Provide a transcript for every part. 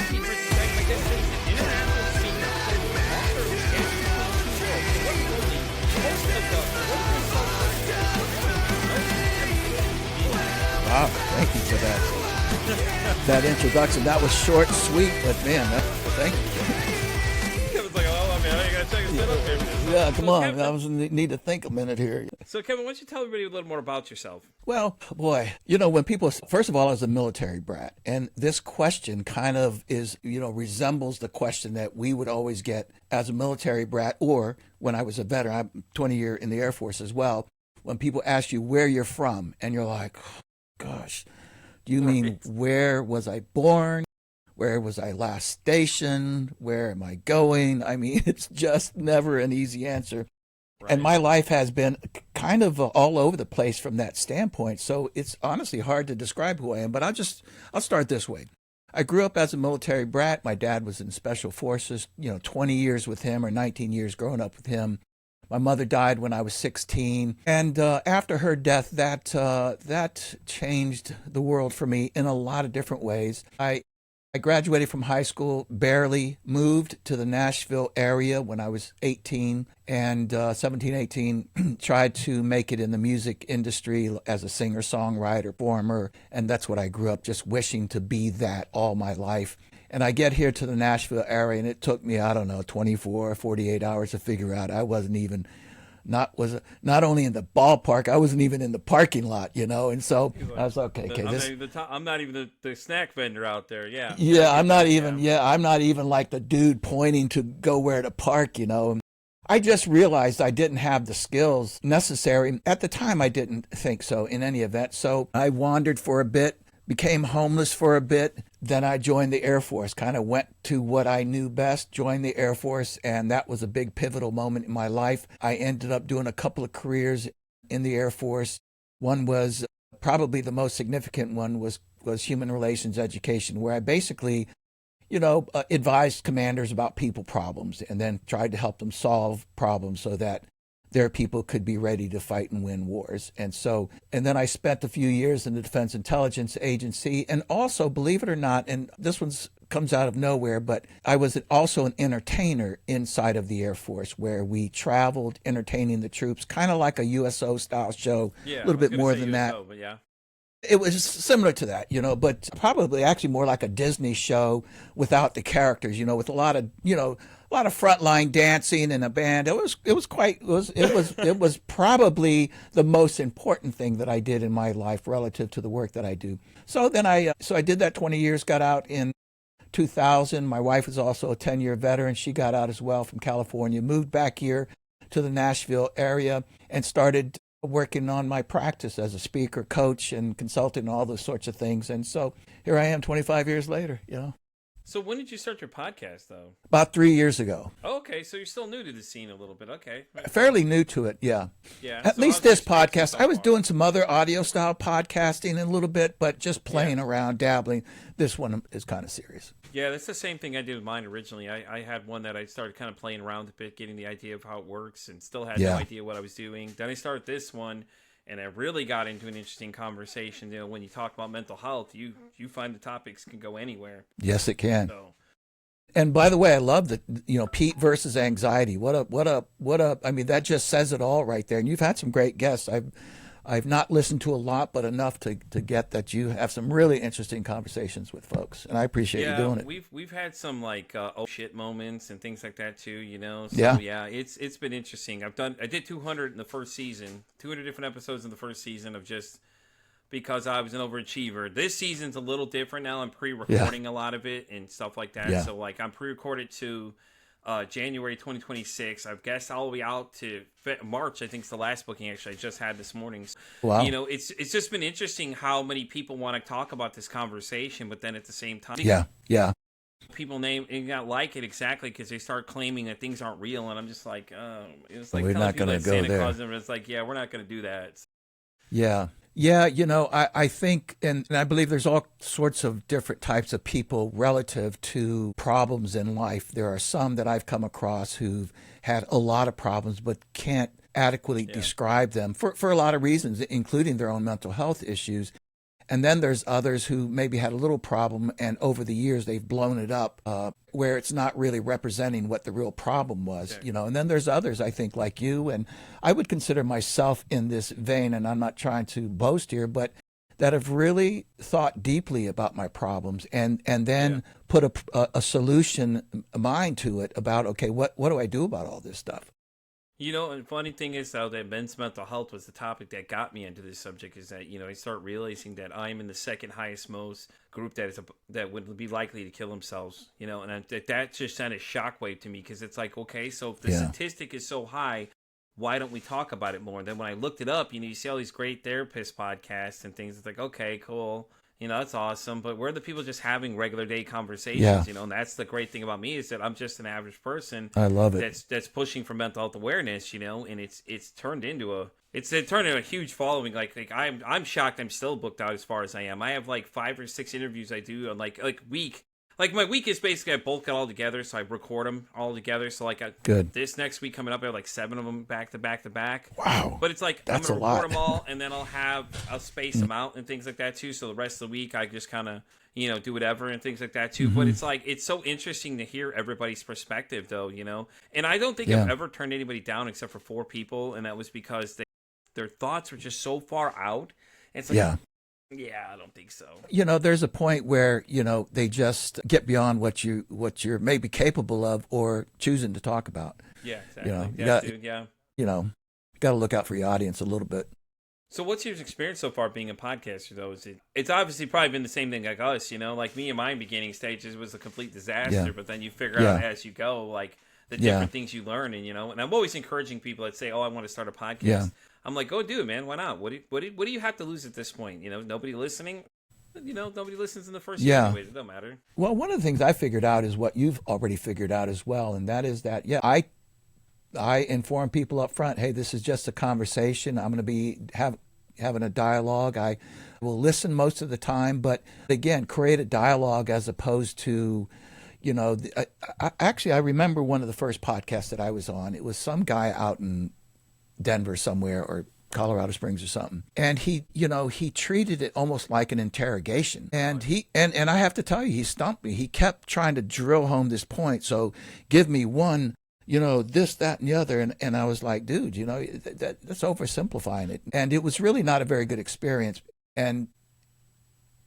Keith Richards back. My dad says international scene says author who stands between two worlds. So what's really most of the Wow, thank you for that introduction. That was short, sweet, but man, thank you. It was like, oh man, I gotta check this out here. Yeah, come on. I need to think a minute here. So Kevin, why don't you tell everybody a little more about yourself? Well, boy, when people, first of all, I was a military brat, and this question kind of is, resembles the question that we would always get as a military brat, or when I was a veteran, I'm 20 years in the Air Force as well, when people ask you where you're from, and you're like, oh, gosh, do you mean where was I born? Where was I last stationed? Where am I going? I mean, it's just never an easy answer. Right. And my life has been kind of all over the place from that standpoint. So it's honestly hard to describe who I am, but I'll start this way. I grew up as a military brat. My dad was in special forces, 20 years with him or 19 years growing up with him. My mother died when I was 16, and after her death, that changed the world for me in a lot of different ways. I graduated from high school, barely moved to the Nashville area when I was 18, and 17, 18, tried to make it in the music industry as a singer-songwriter, performer, and that's what I grew up just wishing to be that all my life. And I get here to the Nashville area, and it took me, 24 or 48 hours to figure out I wasn't even, not only in the ballpark, I wasn't even in the parking lot, And so I was like, okay. I'm not even the snack vendor out there, yeah. Yeah, I'm not even like the dude pointing to go where to park, I just realized I didn't have the skills necessary. At the time, I didn't think so in any event. So I wandered for a bit, became homeless for a bit. Then I joined the Air Force, kind of went to what I knew best, joined the Air Force, and that was a big pivotal moment in my life. I ended up doing a couple of careers in the Air Force. One was probably the most significant one was human relations education, where I basically, advised commanders about people problems and then tried to help them solve problems so that their people could be ready to fight and win wars. And then I spent a few years in the Defense Intelligence Agency, and also, believe it or not, and this one comes out of nowhere, but I was also an entertainer inside of the Air Force, where we traveled entertaining the troops, kind of like a USO style show, a little bit more than that. But yeah. It was similar to that, but probably actually more like a Disney show without the characters, with a lot of frontline dancing and a band. It was probably the most important thing that I did in my life relative to the work that I do. So then I did that 20 years, got out in 2000. My wife is also a 10-year veteran. She got out as well from California, moved back here to the Nashville area and started working on my practice as a speaker, coach, and consultant, and all those sorts of things. And so here I am 25 years later, So when did you start your podcast, though? About 3 years ago. Oh, okay, so you're still new to the scene a little bit. Okay. Fairly new to it, yeah. Yeah. At least this podcast. I was doing some other audio-style podcasting a little bit, but just playing around, dabbling. This one is kind of serious. Yeah, that's the same thing I did with mine originally. I had one that I started kind of playing around a bit, getting the idea of how it works, and still had no idea what I was doing. Then I started this one, and I really got into an interesting conversation. When you talk about mental health, you find the topics can go anywhere. Yes, it can. So. And by the way, I love the Pete versus anxiety. What a I mean, that just says it all right there. And you've had some great guests. I've not listened to a lot, but enough to get that you have some really interesting conversations with folks, and I appreciate you doing it. We've had some like oh shit moments and things like that too, So yeah, it's been interesting. I did 200 in the first season, 200 different episodes in the first season of just because I was an overachiever. This season's a little different now. I'm pre-recording a lot of it and stuff like that. Yeah. So like I'm pre-recorded to January 2026. I've guessed all the way out to March. I think it's the last booking actually I just had this morning. Wow. It's just been interesting how many people want to talk about this conversation, but then at the same time, people not like it exactly because they start claiming that things aren't real, and I'm just like, it's like we're not going to go Santa there. Claus, and it's like, we're not going to do that. Yeah. I think, and I believe there's all sorts of different types of people relative to problems in life. There are some that I've come across who've had a lot of problems but can't adequately describe them for a lot of reasons, including their own mental health issues. And then there's others who maybe had a little problem, and over the years they've blown it up where it's not really representing what the real problem was, Okay. you know. And then there's others, I think, like you, and I would consider myself in this vein, and I'm not trying to boast here, but that have really thought deeply about my problems and then put a solution mind to it about, okay, what do I do about all this stuff? You know, and funny thing is, though, that men's mental health was the topic that got me into this subject. Is that, you know, I start realizing that I'm in the second highest most group that would be likely to kill themselves. You know, and that just sent a shockwave to me, because it's like, okay, so if the statistic is so high, why don't we talk about it more? And then when I looked it up, you know, you see all these great therapist podcasts and things. It's like, okay, cool. You know, that's awesome. But we're the people just having regular day conversations, you know, and that's the great thing about me, is that I'm just an average person. I love it. That's pushing for mental health awareness, you know, and it turned into a huge following. Like I'm shocked I'm still booked out as far as I am. I have like 5 or 6 interviews I do on like week. Like my week is basically I bulk it all together, so I record them all together. So like this next week coming up, I have like 7 of them back to back to back. Wow! But it's like That's I'm gonna record them all, lot. and then I'll space them out and things like that too. So the rest of the week I just kind of, you know, do whatever and things like that too. But it's like, it's so interesting to hear everybody's perspective, though, you know. And I don't think I've ever turned anybody down except for 4 people, and that was because their thoughts were just so far out. It's like, yeah, I don't think so. You know, there's a point where, you know, they just get beyond what you're maybe capable of or choosing to talk about. Yeah, exactly. You know, you know, you got to look out for your audience a little bit. So what's your experience so far being a podcaster, though? It's obviously probably been the same thing like us, you know? Like me in my beginning stages was a complete disaster, but then you figure out as you go, like, the different things you learn, and, you know? And I'm always encouraging people that say, oh, I want to start a podcast. Yeah. I'm like, go do it, man. Why not? What do you have to lose at this point? You know, nobody listening? You know, nobody listens in the first year anyways. It don't matter. Well, one of the things I figured out is what you've already figured out as well, and that is that, I inform people up front, hey, this is just a conversation. I'm going to be having a dialogue. I will listen most of the time, but again, create a dialogue as opposed to, you know, I remember one of the first podcasts that I was on. It was some guy out in Denver somewhere, or Colorado Springs or something. And he treated it almost like an interrogation. And and I have to tell you, he stumped me. He kept trying to drill home this point. So give me one, you know, this, that, and the other. And I was like, dude, you know, that's oversimplifying it. And it was really not a very good experience. And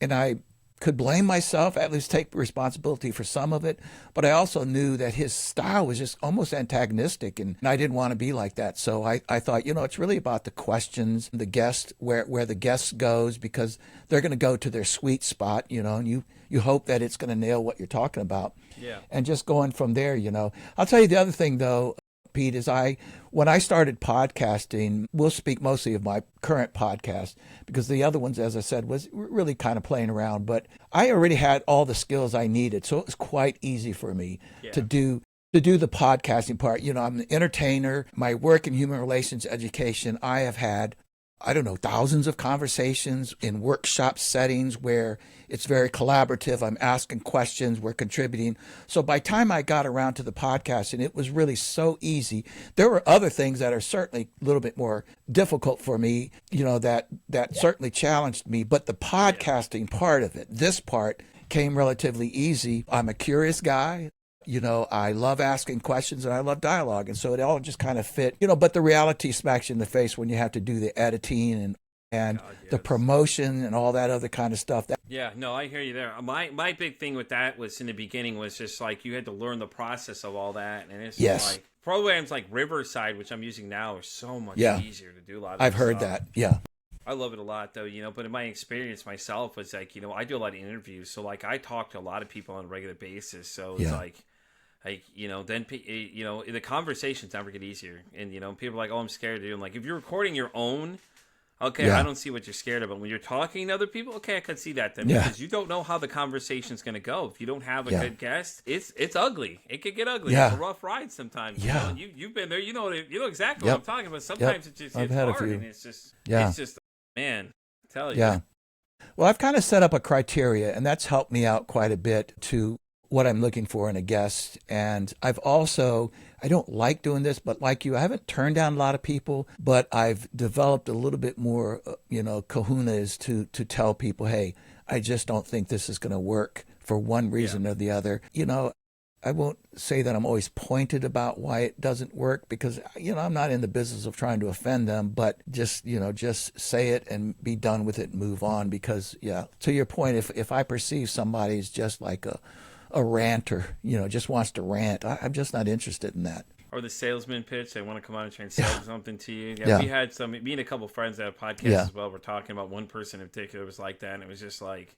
I could blame myself, at least take responsibility for some of it. But I also knew that his style was just almost antagonistic, and I didn't want to be like that. So I thought, you know, it's really about the questions, the guest, where the guest goes, because they're going to go to their sweet spot, you know, and you hope that it's going to nail what you're talking about. Yeah. And just going from there, you know. I'll tell you the other thing, though, Pete, is when I started podcasting, we'll speak mostly of my current podcast, because the other ones, as I said, was really kind of playing around, but I already had all the skills I needed. So it was quite easy for me to do the podcasting part. You know, I'm an entertainer. My work in human relations education, I have had, I don't know, thousands of conversations in workshop settings where it's very collaborative. I'm asking questions, we're contributing. So by the time I got around to the podcasting, it was really so easy. There were other things that are certainly a little bit more difficult for me, you know, that certainly challenged me. But the podcasting part of it, this part, came relatively easy. I'm a curious guy. You know, I love asking questions and I love dialogue. And so it all just kind of fit, you know, but the reality smacks you in the face when you have to do the editing and the promotion and all that other kind of stuff. Yeah, no, I hear you there. My big thing with that was in the beginning was just like you had to learn the process of all that. And it's like programs like Riverside, which I'm using now, are so much easier to do a lot of I've heard that. Yeah. I love it a lot, though, you know, but in my experience myself, it's like, you know, I do a lot of interviews. So, like, I talk to a lot of people on a regular basis. So it's like, you know, then, you know, the conversations never get easier. And, you know, people are like, oh, I'm scared to do. I'm like, if you're recording your own, okay, I don't see what you're scared of. But when you're talking to other people, okay, I can see that then. Because you don't know how the conversation's going to go. If you don't have a good guest, it's ugly. It could get ugly. It's a rough ride sometimes. You know? And you've been there. You know exactly what I'm talking about. Sometimes it's just it's hard. And it's just, man, I tell you. Yeah. Well, I've kind of set up a criteria, and that's helped me out quite a bit to what I'm looking for in a guest. And I don't like doing this, but like you, I haven't turned down a lot of people, but I've developed a little bit more, kahunas to tell people, hey, I just don't think this is going to work for one reason or the other. I won't say that I'm always pointed about why it doesn't work because, I'm not in the business of trying to offend them, but just say it and be done with it and move on because, to your point, if I perceive somebody's just like a ranter, just wants to rant, I'm just not interested in that. Or the salesman pitch, they want to come out and try and sell something to you. Yeah, we had me and a couple of friends that have podcasts as well. We're talking about one person in particular was like that, and it was just like,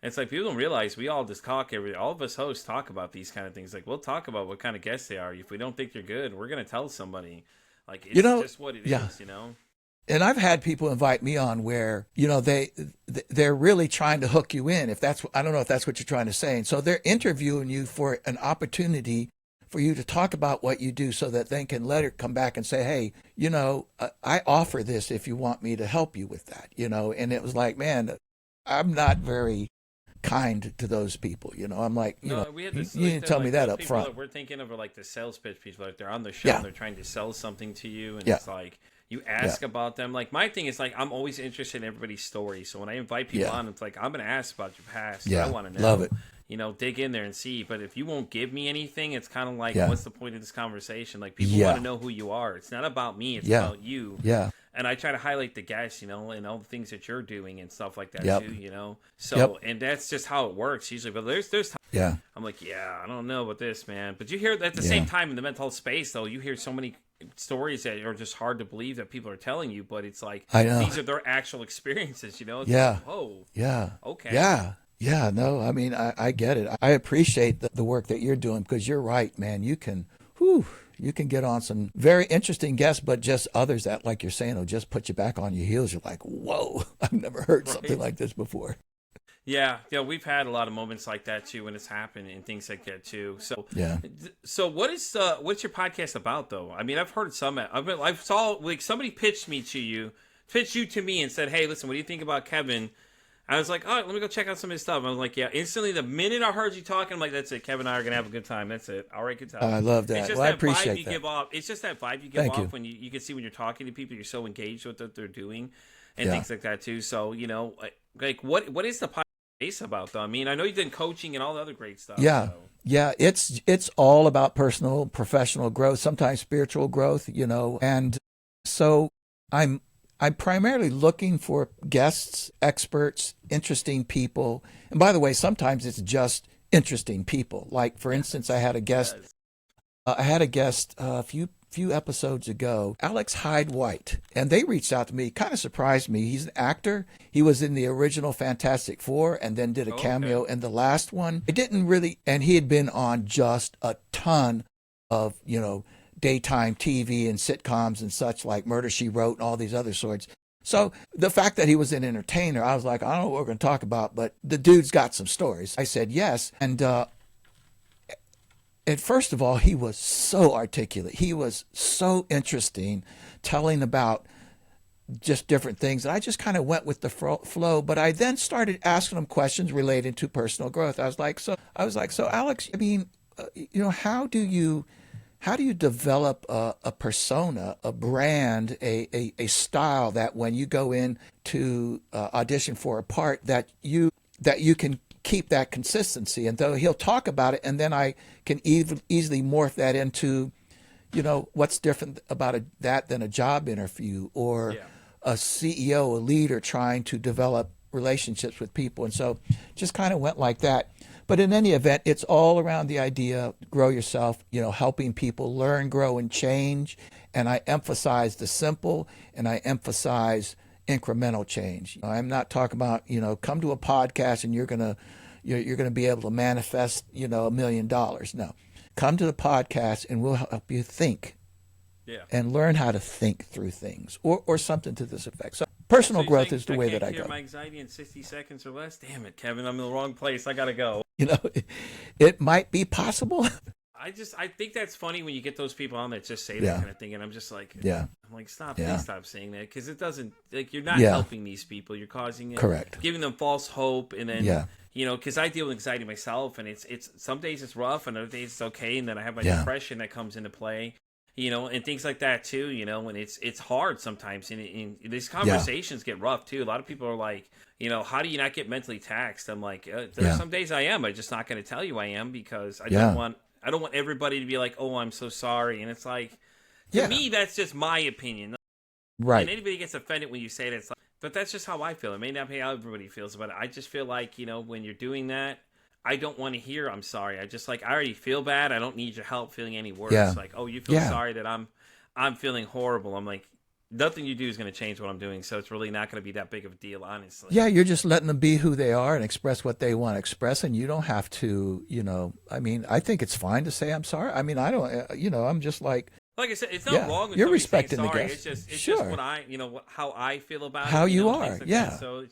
it's like people don't realize we all just talk all of us hosts talk about these kind of things. Like we'll talk about what kind of guests they are. If we don't think you're good, we're gonna tell somebody. Like it's just what it is, And I've had people invite me on where, they're really trying to hook you in. I don't know if that's what you're trying to say. And so they're interviewing you for an opportunity for you to talk about what you do so that they can later come back and say, hey, I offer this if you want me to help you with that, and it was like, man, I'm not very kind to those people, I'm like, we had this, you need to tell me that up front. That we're thinking of are like the sales pitch people, like they're on the show and they're trying to sell something to you, and it's like you ask about them. Like my thing is like I'm always interested in everybody's story, so when I invite people on, it's like I'm gonna ask about your past. I want to know. Love it. Dig in there and see. But if you won't give me anything, it's kind of like, what's the point of this conversation? Like people want to know who you are. It's not about me. It's about you. Yeah. And I try to highlight the guests, and all the things that you're doing and stuff like that too, So, and that's just how it works usually. But there's times I'm like, I don't know about this, man. But you hear at the same time in the mental space, though, you hear so many stories that are just hard to believe that people are telling you. But it's like, these are their actual experiences, It's like, whoa. Yeah. Okay. Yeah. Yeah. No, I mean, I get it. I appreciate the work that you're doing because you're right, man. You can get on some very interesting guests, but just others that, like you're saying, will just put you back on your heels. You're like, whoa, I've never heard something like this before. Yeah, we've had a lot of moments like that too when it's happened and things like that too. So So what's your podcast about though? I mean, I've heard some. I saw like somebody pitched you to me and said, "Hey, listen, what do you think about Kevin?" I was like, all right, let me go check out some of his stuff. I was like, instantly, the minute I heard you talking, I'm like, that's it. Kevin and I are going to have a good time. That's it. All right, good time. I love that. It's just I that appreciate vibe you give off. It's just that vibe you give off when you can see when you're talking to people, you're so engaged with what they're doing and things like that too. So, like what is the podcast about though? I mean, I know you've done coaching and all the other great stuff. Yeah. So. Yeah. It's all about personal, professional growth, sometimes spiritual growth, and so I'm primarily looking for guests, experts, interesting people. And by the way, sometimes it's just interesting people. Like, for instance, I had a guest a few episodes ago, Alex Hyde White, and they reached out to me. Kind of surprised me. He's an actor. He was in the original Fantastic Four and then did a cameo in the last one. It didn't really, and he had been on just a ton of, daytime TV and sitcoms and such like Murder, She Wrote and all these other sorts. So the fact that he was an entertainer, I was like, I don't know what we're going to talk about, but the dude's got some stories. I said yes. And first of all, he was so articulate. He was so interesting, telling about just different things. And I just kind of went with the flow. But I then started asking him questions related to personal growth. I was like, so Alex, I mean, how do you develop a persona, a brand, a style that when you go in to audition for a part that you can keep that consistency? And though he'll talk about it, and then I can easily morph that into, what's different about that than a job interview or a CEO, a leader trying to develop relationships with people. And so just kind of went like that. But in any event, it's all around the idea, grow yourself, helping people learn, grow, and change. And I emphasize the simple, and I emphasize incremental change. I'm not talking about, come to a podcast and you're gonna be able to manifest, $1 million. No, come to the podcast and we'll help you think. And learn how to think through things, or something to this effect. So personal growth is the way that I go. My anxiety in 60 seconds or less. Damn it, Kevin! I'm in the wrong place. I gotta go. It might be possible. I think that's funny when you get those people on that just say that kind of thing, and I'm just like, I'm like, please stop saying that, because it doesn't, like, you're not helping these people. You're causing it, correct, giving them false hope, and then you know, because I deal with anxiety myself, and it's some days it's rough, and other days it's okay, and then I have my depression that comes into play, you know, and things like that too, you know, and it's hard sometimes, and these conversations get rough too. A lot of people are like, you know, how do you not get mentally taxed? I'm like, there's some days I am. I'm just not going to tell you I am, because I don't want everybody to be like, oh, I'm so sorry, and it's like, to me, that's just my opinion. Right. And anybody gets offended when you say that, it's like, but that's just how I feel. It may not be how everybody feels, but I just feel like, you know, when you're doing that, I don't want to hear I'm sorry. I just like, I already feel bad. I don't need your help feeling any worse. Yeah. Like, oh, you feel sorry that I'm feeling horrible. I'm like, nothing you do is going to change what I'm doing, so it's really not going to be that big of a deal, honestly. Yeah, you're just letting them be who they are and express what they want to express, and you don't have to, you know, I mean, I think it's fine to say I'm sorry. I mean, I don't, you know, I'm just like I said, it's not wrong with you're somebody respecting saying sorry. the guest. It's sure. just what I, you know, how I feel about how it. you know, are, like yeah. that. So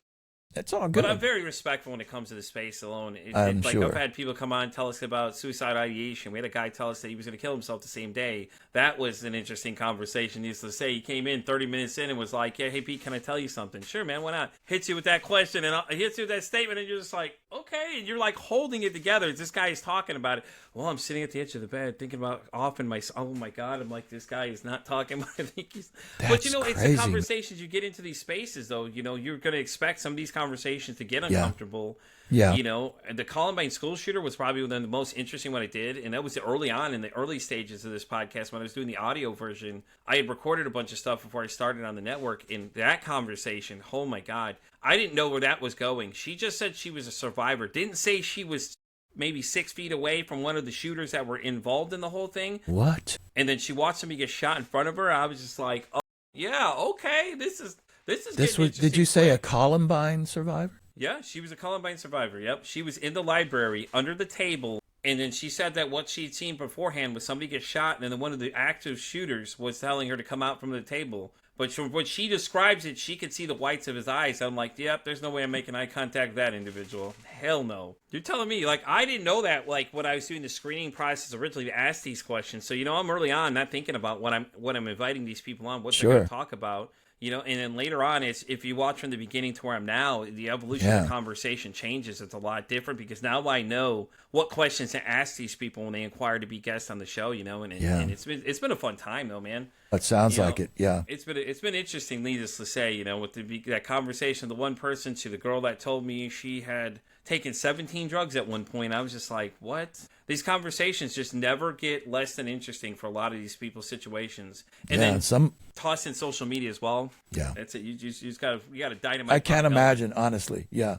it's all good. But I'm very respectful when it comes to the space alone. I'm like sure. I've had people come on and tell us about suicide ideation. We had a guy tell us that he was going to kill himself the same day. That was an interesting conversation. Needless to say, he came in 30 minutes in and was like, "Yeah, hey Pete, can I tell you something?" Sure, man, why not? Hits you with that question and hits you with that statement, and you're just like, okay, and you're like holding it together. This guy is talking about it. Well, I'm sitting at the edge of the bed thinking about often my. Oh my God, I'm like, this guy is not talking. I think he's. But you know, crazy. It's the conversations you get into these spaces, though. You know, you're going to expect some of these conversations to get uncomfortable. Yeah. You know, the Columbine school shooter was probably one of the most interesting one I did. And that was early on in the early stages of this podcast when I was doing the audio version. I had recorded a bunch of stuff before I started on the network. In that conversation, oh my God, I didn't know where that was going. She just said she was a survivor. Didn't say she was maybe 6 feet away from one of the shooters that were involved in the whole thing. What? And then she watched somebody get shot in front of her. I was just like, oh, yeah, okay, this is Did you say a Columbine survivor? Yeah, she was a Columbine survivor. Yep. She was in the library under the table. And then she said that what she'd seen beforehand was somebody get shot, and then one of the active shooters was telling her to come out from the table. But from what she describes it, she could see the whites of his eyes. I'm like, yep, there's no way I'm making eye contact with that individual. Hell no. You're telling me, like, I didn't know that, like, when I was doing the screening process originally to ask these questions. So, you know, I'm early on not thinking about what I'm inviting these people on, what they're going to talk about. You know, and then later on, if you watch from the beginning to where I'm now, the evolution of the conversation changes. It's a lot different because now I know what questions to ask these people when they inquire to be guests on the show. You know, and it's been a fun time though, man. It sounds like it. Yeah, it's been interesting. Needless to say, you know, with that conversation, the one person to the girl that told me she had taken 17 drugs at one point. I was just like, what? These conversations just never get less than interesting for a lot of these people's situations. And then some toss in social media as well. Yeah. That's it. You just got to dynamite. I can't imagine, honestly. Yeah.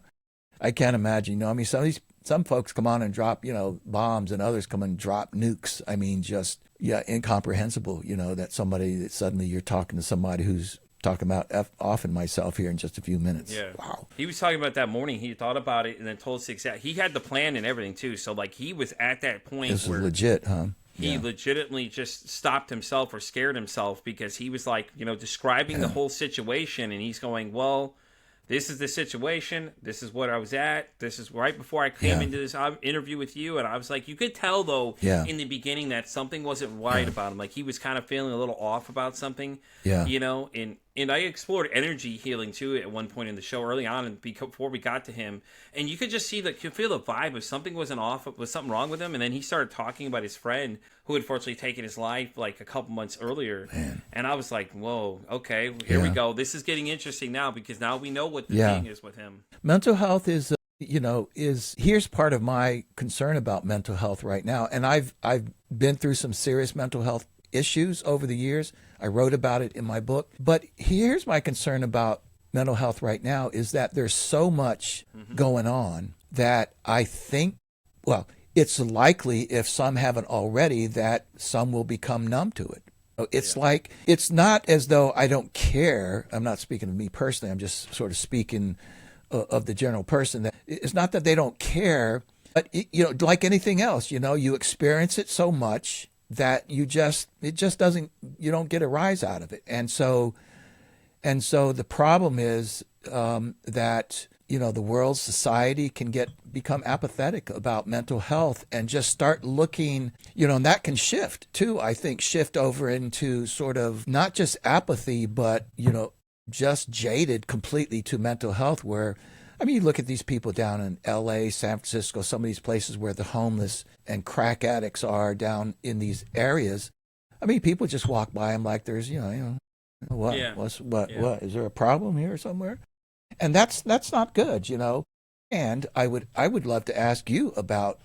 I can't imagine. You know, I mean, some folks come on and drop, you know, bombs, and others come and drop nukes. I mean, just, incomprehensible, you know, that suddenly you're talking to somebody who's talking about often myself here in just a few minutes. Yeah. Wow. He was talking about that morning. He thought about it and then told us exactly. He had the plan and everything too. So like he was at that point. This is legit, huh? He legitimately just stopped himself or scared himself because he was like, you know, describing the whole situation, and he's going, well, this is the situation. This is what I was at. This is right before I came into this interview with you. And I was like, you could tell, though, in the beginning that something wasn't right about him. Like, he was kind of feeling a little off about something, you know. And I explored energy healing, too, at one point in the show early on and before we got to him. And you could just see you feel the vibe of something wasn't off, was something wrong with him. And then he started talking about his friend who had fortunately taken his life like a couple months earlier. Man. And I was like, whoa, okay, here we go. This is getting interesting now because now we know what the thing is with him. Mental health is, here's part of my concern about mental health right now. And I've been through some serious mental health issues over the years. I wrote about it in my book. But here's my concern about mental health right now is that there's so much going on that I think, well, it's likely, if some haven't already, that some will become numb to it. It's like, it's not as though I don't care. I'm not speaking of me personally. I'm just sort of speaking of the general person. That it's not that they don't care, but like anything else, you experience it so much that you don't get a rise out of it. And so the problem is that, the world's society can become apathetic about mental health and just start looking, and that can shift too, I think, shift over into sort of not just apathy, but, just jaded completely to mental health, where I mean, you look at these people down in L.A., San Francisco, some of these places where the homeless and crack addicts are down in these areas. I mean, people just walk by them like there's, what, Yeah. what? Is there a problem here somewhere? And that's not good, And I would love to ask you about,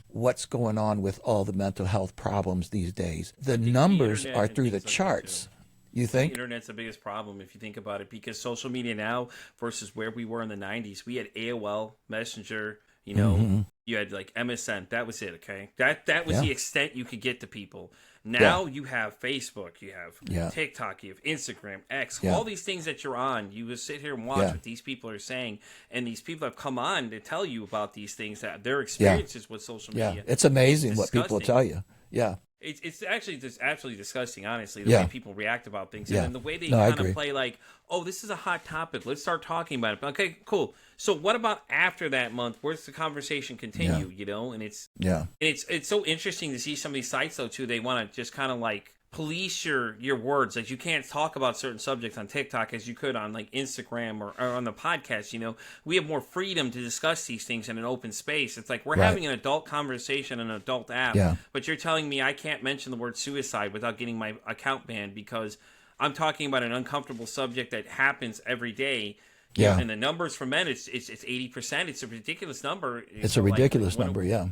what's going on with all the mental health problems these days. The numbers are through the charts. You think? The internet's the biggest problem if you think about it, because social media now versus where we were in the 90s, we had AOL, Messenger, you had like MSN. That was it, okay? That was the extent you could get to people. Now you have Facebook, you have TikTok, you have Instagram, X, all these things that you're on. You just sit here and watch what these people are saying, and these people have come on to tell you about these things, that their experiences with social media. Yeah, it's amazing what people tell you. Yeah. It's actually just absolutely disgusting, honestly, the way people react about things. And then the way they kind of play like, oh, this is a hot topic. Let's start talking about it. Okay, cool. So what about after that month? Where's the conversation continue, And it's so interesting to see some of these sites, though, too. They want to just kind of like police your words. Like, you can't talk about certain subjects on TikTok as you could on like Instagram or on the podcast. We have more freedom to discuss these things in an open space. It's like we're having an adult conversation on an adult app, but you're telling me I can't mention the word suicide without getting my account banned because I'm talking about an uncomfortable subject that happens every day. And the numbers for men, it's 80%. It's a ridiculous number. It's a ridiculous number.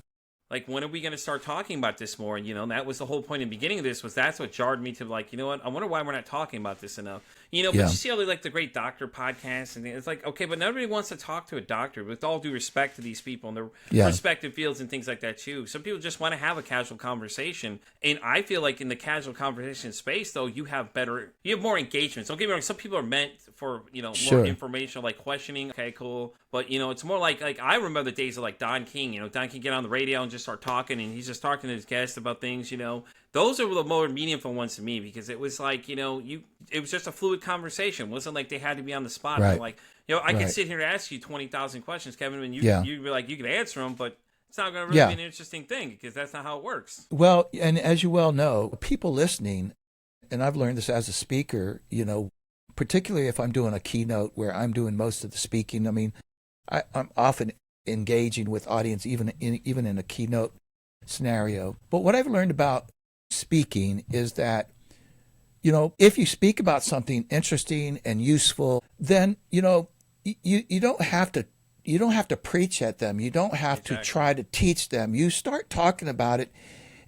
Like, when are we going to start talking about this more? And that was the whole point in the beginning of this, that's what jarred me to like, you know what? I wonder why we're not talking about this enough. But you see all the great doctor podcasts and it's like, okay, but nobody wants to talk to a doctor, with all due respect to these people and their respective fields and things like that too. Some people just want to have a casual conversation. And I feel like in the casual conversation space, though, you have more engagements. Don't get me wrong. Some people are meant for, more informational, like questioning. Okay, cool. But, it's more like I remember the days of like Don King, Don King get on the radio and just start talking, and he's just talking to his guests about things, Those are the more meaningful ones to me, because it was like, it was just a fluid conversation. It wasn't like they had to be on the spot. Right. Like, I could sit here and ask you 20,000 questions, Kevin, and you'd be like, you could answer them, but it's not going to really be an interesting thing, because that's not how it works. Well, and as you well know, people listening, and I've learned this as a speaker, particularly if I'm doing a keynote where I'm doing most of the speaking. I mean, I'm often engaging with audience, even in a keynote scenario. But what I've learned about speaking is that, if you speak about something interesting and useful, then, you don't have to preach at them. You don't have to try to teach them. You start talking about it,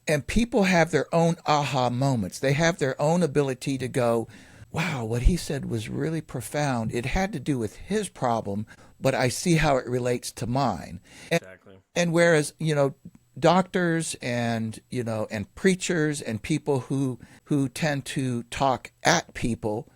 and people have their own aha moments. They have their own ability to go, wow, what he said was really profound. It had to do with his problem, but I see how it relates to mine. And whereas, doctors and, and preachers and people who tend to talk at people,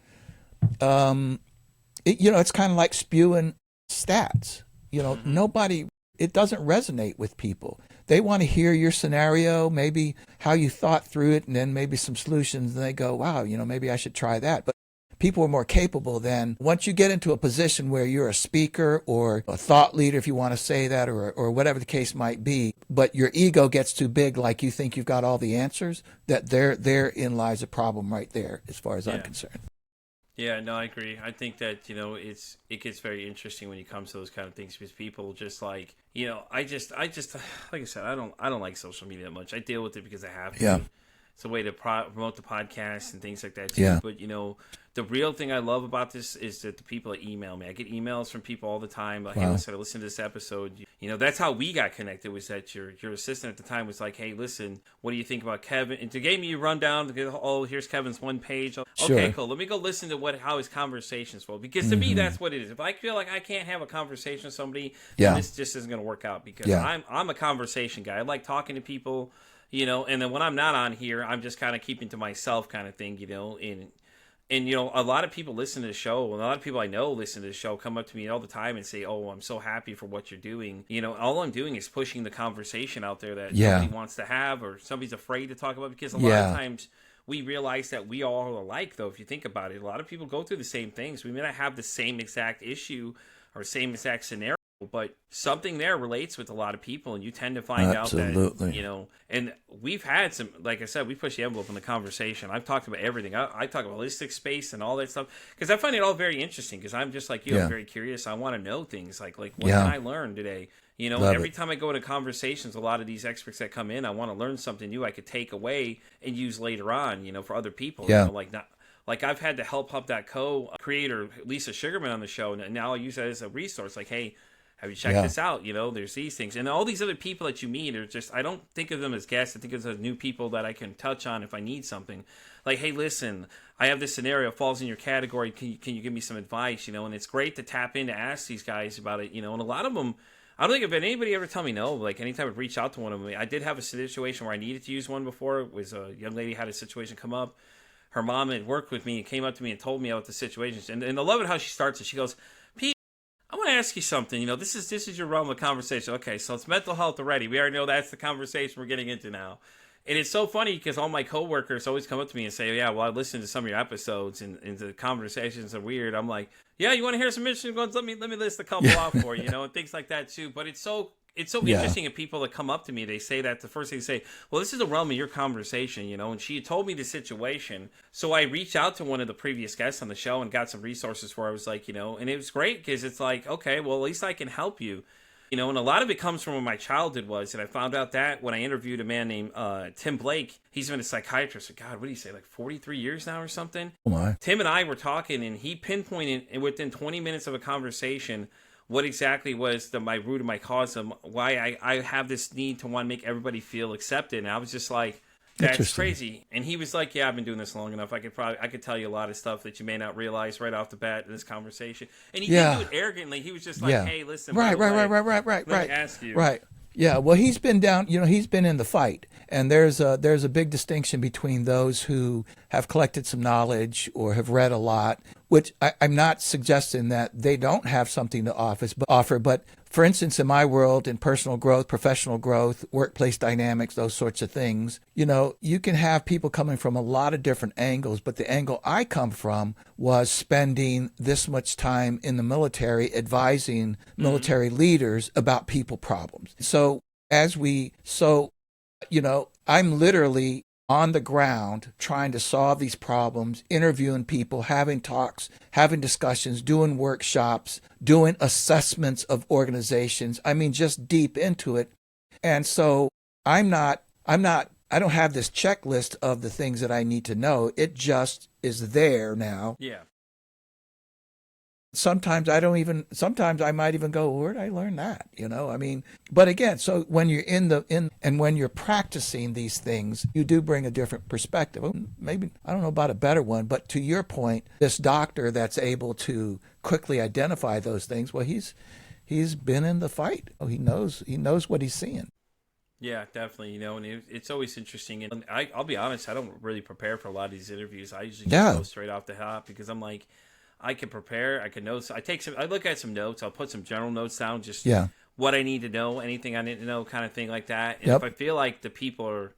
it's kind of like spewing stats. Nobody, it doesn't resonate with people. They want to hear your scenario, maybe how you thought through it, and then maybe some solutions, and they go, wow, maybe I should try that. But people are more capable than, once you get into a position where you're a speaker or a thought leader, if you want to say that, or whatever the case might be, but your ego gets too big, like you think you've got all the answers, that therein lies a problem right there, as far as I'm concerned. Yeah, no, I agree. I think that, it gets very interesting when it comes to those kind of things, because people just like, I just like I said, I don't like social media that much. I deal with it because I have to. It's a way to promote the podcast and things like that too. But the real thing I love about this is that the people that email me. I get emails from people all the time. Like, hey, listen, I listened to this episode. That's how we got connected. Was that your assistant at the time was like, hey, listen, what do you think about Kevin? And to give me a rundown. Oh, here's Kevin's one page. Okay, cool. Let me go listen to how his conversations flow. Because to me, that's what it is. If I feel like I can't have a conversation with somebody, then this just isn't going to work out. Because I'm a conversation guy. I like talking to people. And then when I'm not on here, I'm just kind of keeping to myself kind of thing, and a lot of people listen to the show, and a lot of people I know listen to the show, come up to me all the time and say, oh, I'm so happy for what you're doing. All I'm doing is pushing the conversation out there that somebody wants to have, or somebody's afraid to talk about, because a lot of times we realize that we all are alike, though, if you think about it. A lot of people go through the same things. We may not have the same exact issue or same exact scenario, but something there relates with a lot of people, and you tend to find out that, and we've had some, like I said, we push the envelope in the conversation. I've talked about everything. I talk about holistic space and all that stuff because I find it all very interesting because I'm just like you, I'm very curious. I want to know things like what can I learn today? Every time I go into conversations, a lot of these experts that come in, I want to learn something new I could take away and use later on, for other people, like I've had the Help Hub.co creator, Lisa Sugarman, on the show, and now I use that as a resource. Like, hey, have you checked this out? There's these things. And all these other people that you meet are just, I don't think of them as guests. I think of them as new people that I can touch on if I need something. Like, hey, listen, I have this scenario, falls in your category. Can you give me some advice? And it's great to tap in to ask these guys about it, and a lot of them, I don't think I've had anybody ever tell me no. Like, anytime I've reached out to one of them, I did have a situation where I needed to use one before. It was a young lady had a situation come up. Her mom had worked with me and came up to me and told me about the situation. And I love it how she starts it. She goes, Pete, I want to ask you something. This is your realm of conversation. Okay, so it's mental health already. We already know that's the conversation we're getting into now. And it's so funny because all my coworkers always come up to me and say, yeah, well, I listened to some of your episodes and the conversations are weird. I'm like, yeah, you want to hear some interesting ones? Let me list a couple off for you, and things like that too. But it's so interesting if people that come up to me, they say that the first thing they say, well, this is the realm of your conversation, and she told me the situation. So I reached out to one of the previous guests on the show and got some resources where I was like, and it was great because it's like, okay, well, at least I can help you. And a lot of it comes from what my childhood was. And I found out that when I interviewed a man named Tim Blake. He's been a psychiatrist for, God, what do you say, like 43 years now or something? Oh, my. Tim and I were talking, and he pinpointed within 20 minutes of a conversation what exactly was my root of my cause, of why I have this need to want to make everybody feel accepted. And I was just like, that's crazy. And he was like, yeah, I've been doing this long enough. I could tell you a lot of stuff that you may not realize right off the bat in this conversation. And he didn't do it arrogantly. He was just like, hey, listen. Right. Let me ask you. Right. Yeah. Well, he's been down, he's been in the fight. And there's a big distinction between those who have collected some knowledge or have read a lot, which I'm not suggesting that they don't have something to offer. But for instance, in my world, in personal growth, professional growth, workplace dynamics, those sorts of things, you can have people coming from a lot of different angles. But the angle I come from was spending this much time in the military advising military leaders about people problems. So I'm literally on the ground trying to solve these problems, interviewing people, having talks, having discussions, doing workshops, doing assessments of organizations. I mean, just deep into it. And so I don't have this checklist of the things that I need to know. It just is there now. Yeah. Sometimes I might even go, where did I learn that? But again, so when you're and when you're practicing these things, you do bring a different perspective. Maybe, I don't know about a better one, but to your point, this doctor that's able to quickly identify those things, well, he's been in the fight. He knows what he's seeing. Yeah, definitely. And it's always interesting. And I'll be honest, I don't really prepare for a lot of these interviews. I usually just go straight off the hop because I'm like, I can prepare. I can notes. I look at some notes. I'll put some general notes down, just what I need to know, anything I need to know, kind of thing like that. And if I feel like the people are,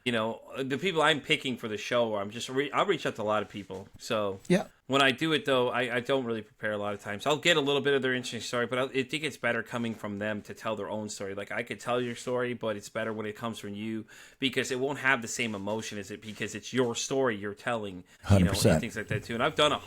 the people I'm picking for the show, I'll reach out to a lot of people. So when I do it, though, I don't really prepare a lot of times. I'll get a little bit of their interesting story, but I think it's better coming from them to tell their own story. Like, I could tell your story, but it's better when it comes from you because it won't have the same emotion as it because it's your story you're telling, 100%. And things like that, too. And I've done a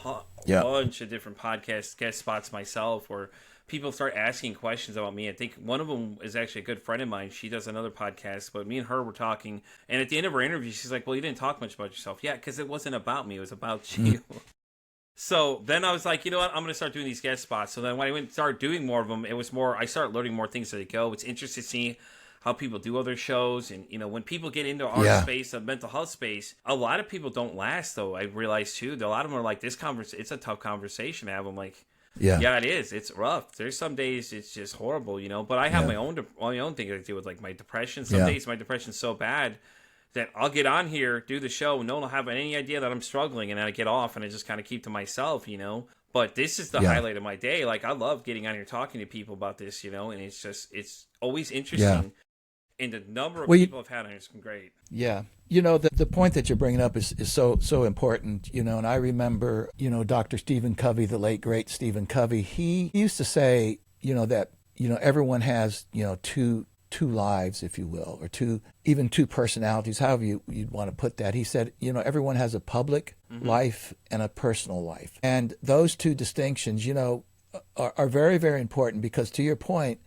bunch of different podcast guest spots myself where people start asking questions about me. I think one of them is actually a good friend of mine. She does another podcast, but me and her were talking. And at the end of her interview, she's like, well, you didn't talk much about yourself. Yeah, because it wasn't about me. It was about you. So then I was like, you know what? I'm going to start doing these guest spots. So then when I went and started doing more of them, it was more, I started learning more things as I go. It's interesting to see how people do other shows. And, when people get into our space, the mental health space, a lot of people don't last, though. I realized, too, that a lot of them are like, it's a tough conversation to have. I'm like, yeah, it is. It's rough. There's some days it's just horrible, but I have my own thing I deal with, like my depression. Some days my depression's so bad that I'll get on here, do the show, and no one will have any idea that I'm struggling, and then I get off and I just kind of keep to myself, But this is the highlight of my day. Like, I love getting on here talking to people about this, and it's always interesting. And the number of people I've had on here has been great. Yeah. The point that you're bringing up is so important, and I remember, Dr. Stephen Covey, the late, great Stephen Covey, he used to say, that everyone has, two lives, if you will, or even two personalities, however you'd want to put that. He said, everyone has a public life and a personal life. And those two distinctions, are very, very important, because to your point,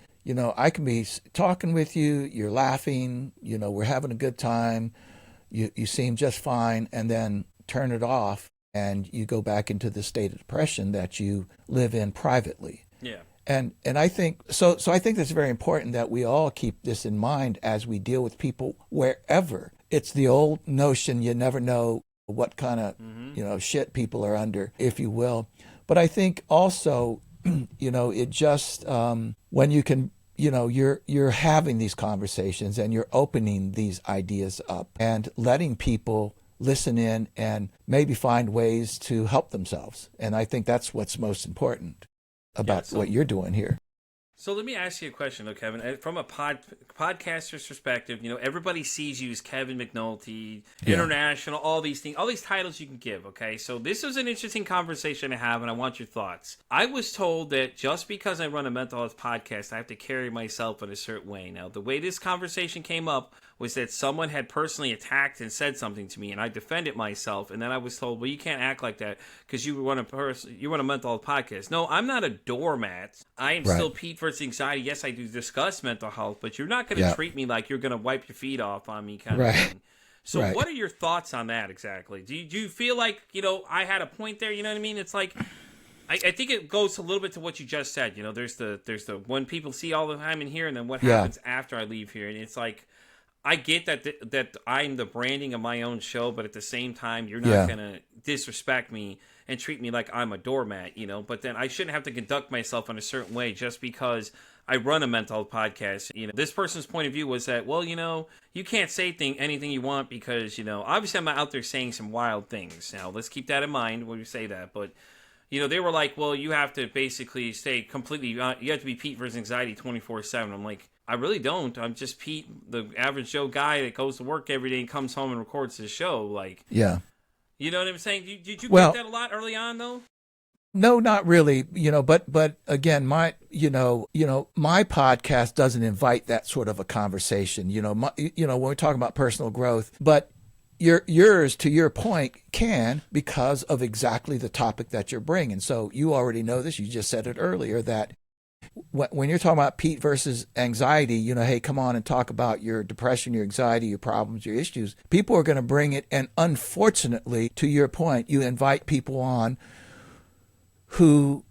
I can be talking with you, you're laughing, we're having a good time, you seem just fine, and then turn it off and you go back into the state of depression that you live in privately. Yeah. And I think so I think that's very important that we all keep this in mind as we deal with people wherever. It's the old notion, you never know what kind of shit people are under, if you will. But I think also, it just when you can, you're having these conversations and you're opening these ideas up and letting people listen in and maybe find ways to help themselves. And I think that's what's most important about what you're doing here. So let me ask you a question, though, Kevin. From a podcaster's perspective, everybody sees you as Kevin Mcnulty, international, all these things, all these titles you can give, okay? So this was an interesting conversation to have, and I want your thoughts. I was told that just because I run a mental health podcast, I have to carry myself in a certain way. Now, the way this conversation came up was that someone had personally attacked and said something to me, and I defended myself, and then I was told, well, you can't act like that because you run a mental health podcast. No, I'm not a doormat. I am still Pete versus Anxiety. Yes, I do discuss mental health, but you're not going to treat me like you're going to wipe your feet off on me kind of thing. So what are your thoughts on that exactly? Do you feel like, I had a point there, you know what I mean? It's like, I think it goes a little bit to what you just said. There's the when people see all the time in here, and then what happens after I leave here. And it's like, I get that I'm the branding of my own show, but at the same time, you're not going to disrespect me and treat me like I'm a doormat, But then I shouldn't have to conduct myself in a certain way just because I run a mental health podcast. This person's point of view was that, well, you can't say anything you want because, obviously I'm out there saying some wild things. Now, let's keep that in mind when we say that. But, they were like, well, you have to basically stay completely, you have to be Pete versus Anxiety 24/7. I'm like, I really don't. I'm just Pete, the average Joe guy that goes to work every day and comes home and records his show. Like, you know what I'm saying? Did you get that a lot early on, though? No, not really. But again, my podcast doesn't invite that sort of a conversation. When we're talking about personal growth, but yours, to your point, can, because of exactly the topic that you're bringing. So you already know this. You just said it earlier that when you're talking about Pete versus Anxiety, hey, come on and talk about your depression, your anxiety, your problems, your issues. People are going to bring it. And unfortunately, to your point, you invite people on who,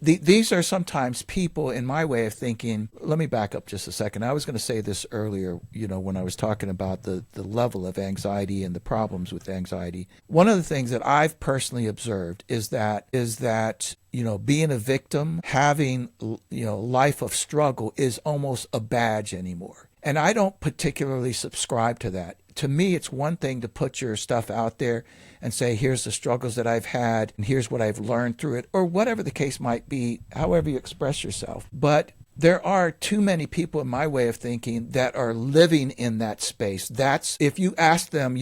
these are sometimes people, in my way of thinking. Let me back up just a second. I was going to say this earlier, when I was talking about the level of anxiety and the problems with anxiety. One of the things that I've personally observed is that, being a victim, having, life of struggle is almost a badge anymore. And I don't particularly subscribe to that. To me, it's one thing to put your stuff out there and say, here's the struggles that I've had, and here's what I've learned through it, or whatever the case might be, however you express yourself. But there are too many people, in my way of thinking, that are living in that space. That's, if you ask them,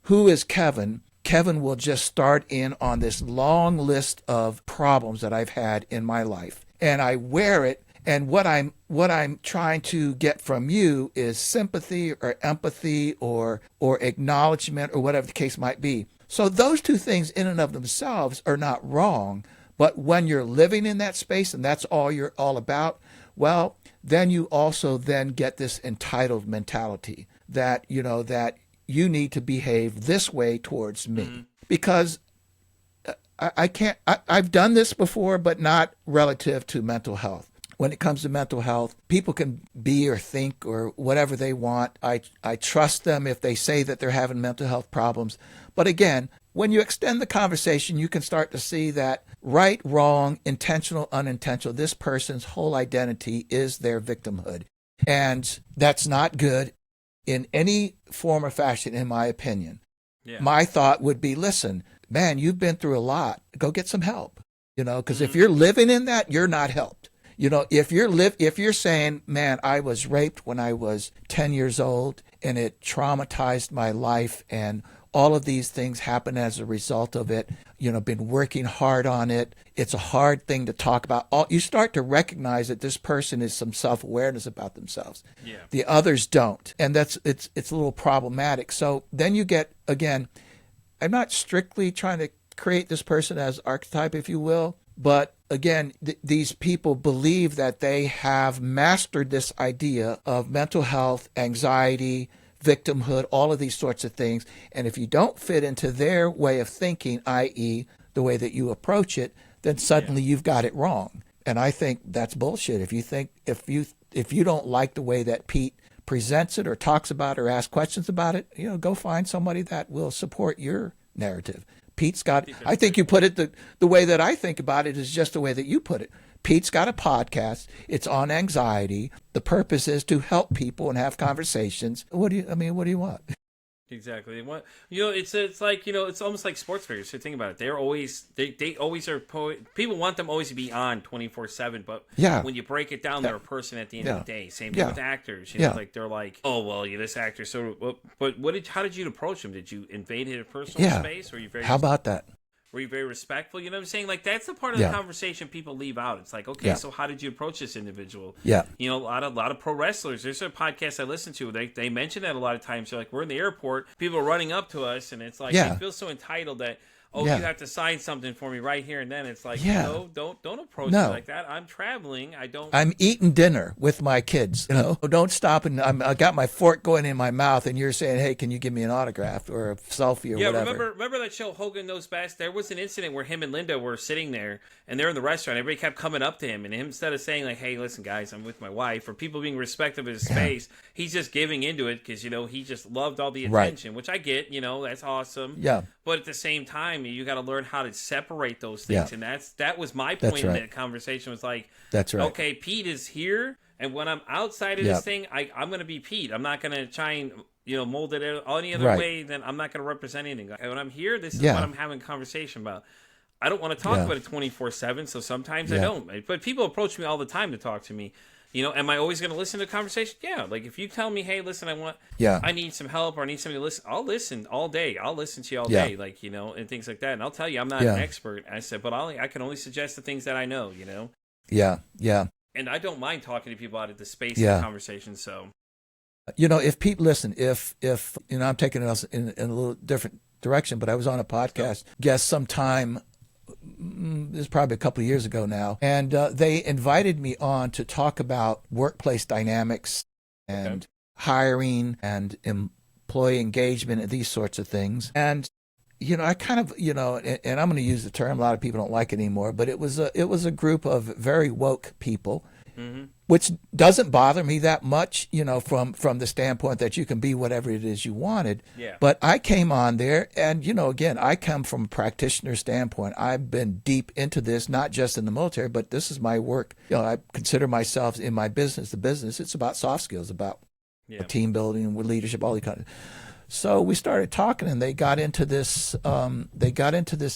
who is Kevin? Kevin will just start in on this long list of problems that I've had in my life. And I wear it. And what I'm trying to get from you is sympathy or empathy or acknowledgement or whatever the case might be. So those two things in and of themselves are not wrong. But when you're living in that space and that's all you're all about, well, then you also then get this entitled mentality that, that you need to behave this way towards me. Because I've done this before, but not relative to mental health. When it comes to mental health, people can be or think or whatever they want. I trust them if they say that they're having mental health problems. But again, when you extend the conversation, you can start to see that right, wrong, intentional, unintentional, this person's whole identity is their victimhood. And that's not good in any form or fashion, in my opinion. Yeah. My thought would be, listen, man, you've been through a lot. Go get some help, because if you're living in that, you're not helped. If you're saying, man, I was raped when I was 10 years old and it traumatized my life, all of these things happen as a result of it, been working hard on it. It's a hard thing to talk about. You start to recognize that this person is some self-awareness about themselves. Yeah. The others don't. And it's a little problematic. So then you get, again, I'm not strictly trying to create this person as archetype, if you will, but again, these people believe that they have mastered this idea of mental health, anxiety, victimhood, all of these sorts of things. And if you don't fit into their way of thinking, i.e., the way that you approach it, then suddenly you've got it wrong. And I think that's bullshit. If you don't like the way that Pete presents it or talks about it or asks questions about it, go find somebody that will support your narrative. Pete's got, I think you put it the way that I think about it is just the way that you put it. Pete's got a podcast. It's on anxiety. The purpose is to help people and have conversations. What do you want? Exactly. What it's like it's almost like sports figures. So think about it. They're always they always are. People want them always to be on 24/7. But when you break it down, they're a person at the end of the day. Same thing with actors. Like they're like, oh well, this actor. So, but how did you approach them? Did you invade his personal space? Or were you very? How about that? Were you very respectful? You know what I'm saying? Like, that's the part of the conversation people leave out. It's like, okay, so how did you approach this individual? Yeah. A lot of pro wrestlers. There's a podcast I listen to. They mention that a lot of times. They're like, we're in the airport. People are running up to us, and it's like, they feel so entitled that, you have to sign something for me right here and then. It's like, no, don't approach me like that. I'm traveling. I'm eating dinner with my kids. Don't stop and I got my fork going in my mouth, and you're saying, hey, can you give me an autograph or a selfie or whatever? Remember that show Hogan Knows Best? There was an incident where him and Linda were sitting there, and they're in the restaurant. Everybody kept coming up to him, and instead of saying like, hey, listen, guys, I'm with my wife, or people being respectful of his space, he's just giving into it because he just loved all the attention, which I get. That's awesome. Yeah. But at the same time, you got to learn how to separate those things, and that was my point in that conversation. Was like, that's right. Okay, Pete is here, and when I'm outside of this thing, I'm going to be Pete. I'm not going to try and mold it any other way. Then I'm not going to represent anything. When I'm here, this is what I'm having a conversation about. I don't want to talk about it 24/7, so sometimes I don't. But people approach me all the time to talk to me. Am I always going to listen to the conversation? Yeah. Like if you tell me, hey, listen, I need some help or I need somebody to listen, I'll listen all day. I'll listen to you all day, like, and things like that. And I'll tell you, I'm not an expert. I said, but I can only suggest the things that I know, Yeah. Yeah. And I don't mind talking to people out of the space of the conversation. So, if people listen, if I'm taking it in a little different direction, but I was on a podcast guest sometime. This is probably a couple of years ago now, and they invited me on to talk about workplace dynamics and hiring and employee engagement and these sorts of things. And I kind of and I'm going to use the term, a lot of people don't like it anymore, but it was a group of very woke people. Mm-hmm. Which doesn't bother me that much, from the standpoint that you can be whatever it is you wanted. Yeah. But I came on there and, again, I come from a practitioner standpoint. I've been deep into this, not just in the military, but this is my work. I consider myself in my business, it's about soft skills, about team building, with leadership, all these kind of. So we started talking, and they got into this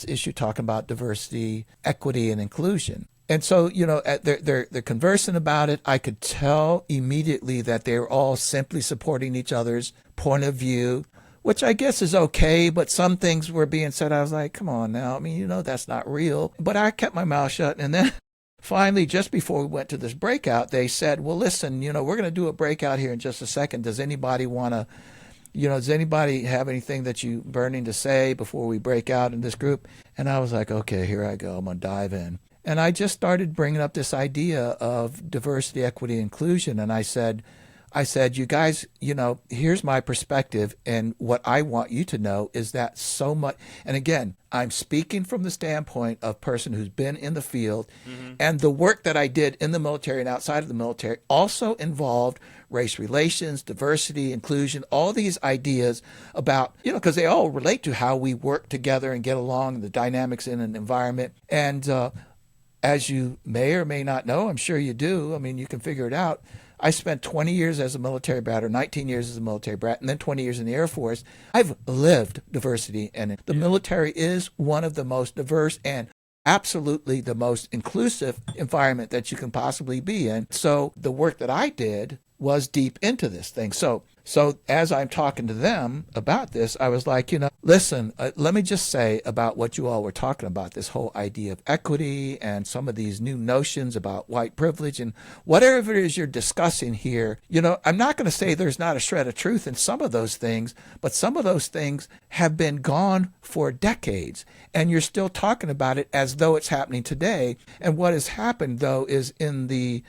issue talking about diversity, equity, and inclusion. And so, they're conversing about it. I could tell immediately that they were all simply supporting each other's point of view, which I guess is okay. But some things were being said. I was like, come on now. I mean, that's not real. But I kept my mouth shut. And then finally, just before we went to this breakout, they said, well, listen, we're going to do a breakout here in just a second. Does anybody want to, does anybody have anything that you burning to say before we break out in this group? And I was like, okay, here I go. I'm going to dive in. And I just started bringing up this idea of diversity, equity, inclusion. And I said, you guys, here's my perspective. And what I want you to know is that so much. And again, I'm speaking from the standpoint of a person who's been in the field. Mm-hmm. And the work that I did in the military and outside of the military also involved race relations, diversity, inclusion, all these ideas about, because they all relate to how we work together and get along, the dynamics in an environment. And, as you may or may not know, I'm sure you do. I mean, you can figure it out. I spent 20 years as a military brat, or 19 years as a military brat, and then 20 years in the Air Force. I've lived diversity, and the military is one of the most diverse and absolutely the most inclusive environment that you can possibly be in. So the work that I did was deep into this thing. So as I'm talking to them about this, I was like, listen, let me just say about what you all were talking about, this whole idea of equity and some of these new notions about white privilege and whatever it is you're discussing here. I'm not going to say there's not a shred of truth in some of those things, but some of those things have been gone for decades, and you're still talking about it as though it's happening today. And what has happened, though, is in the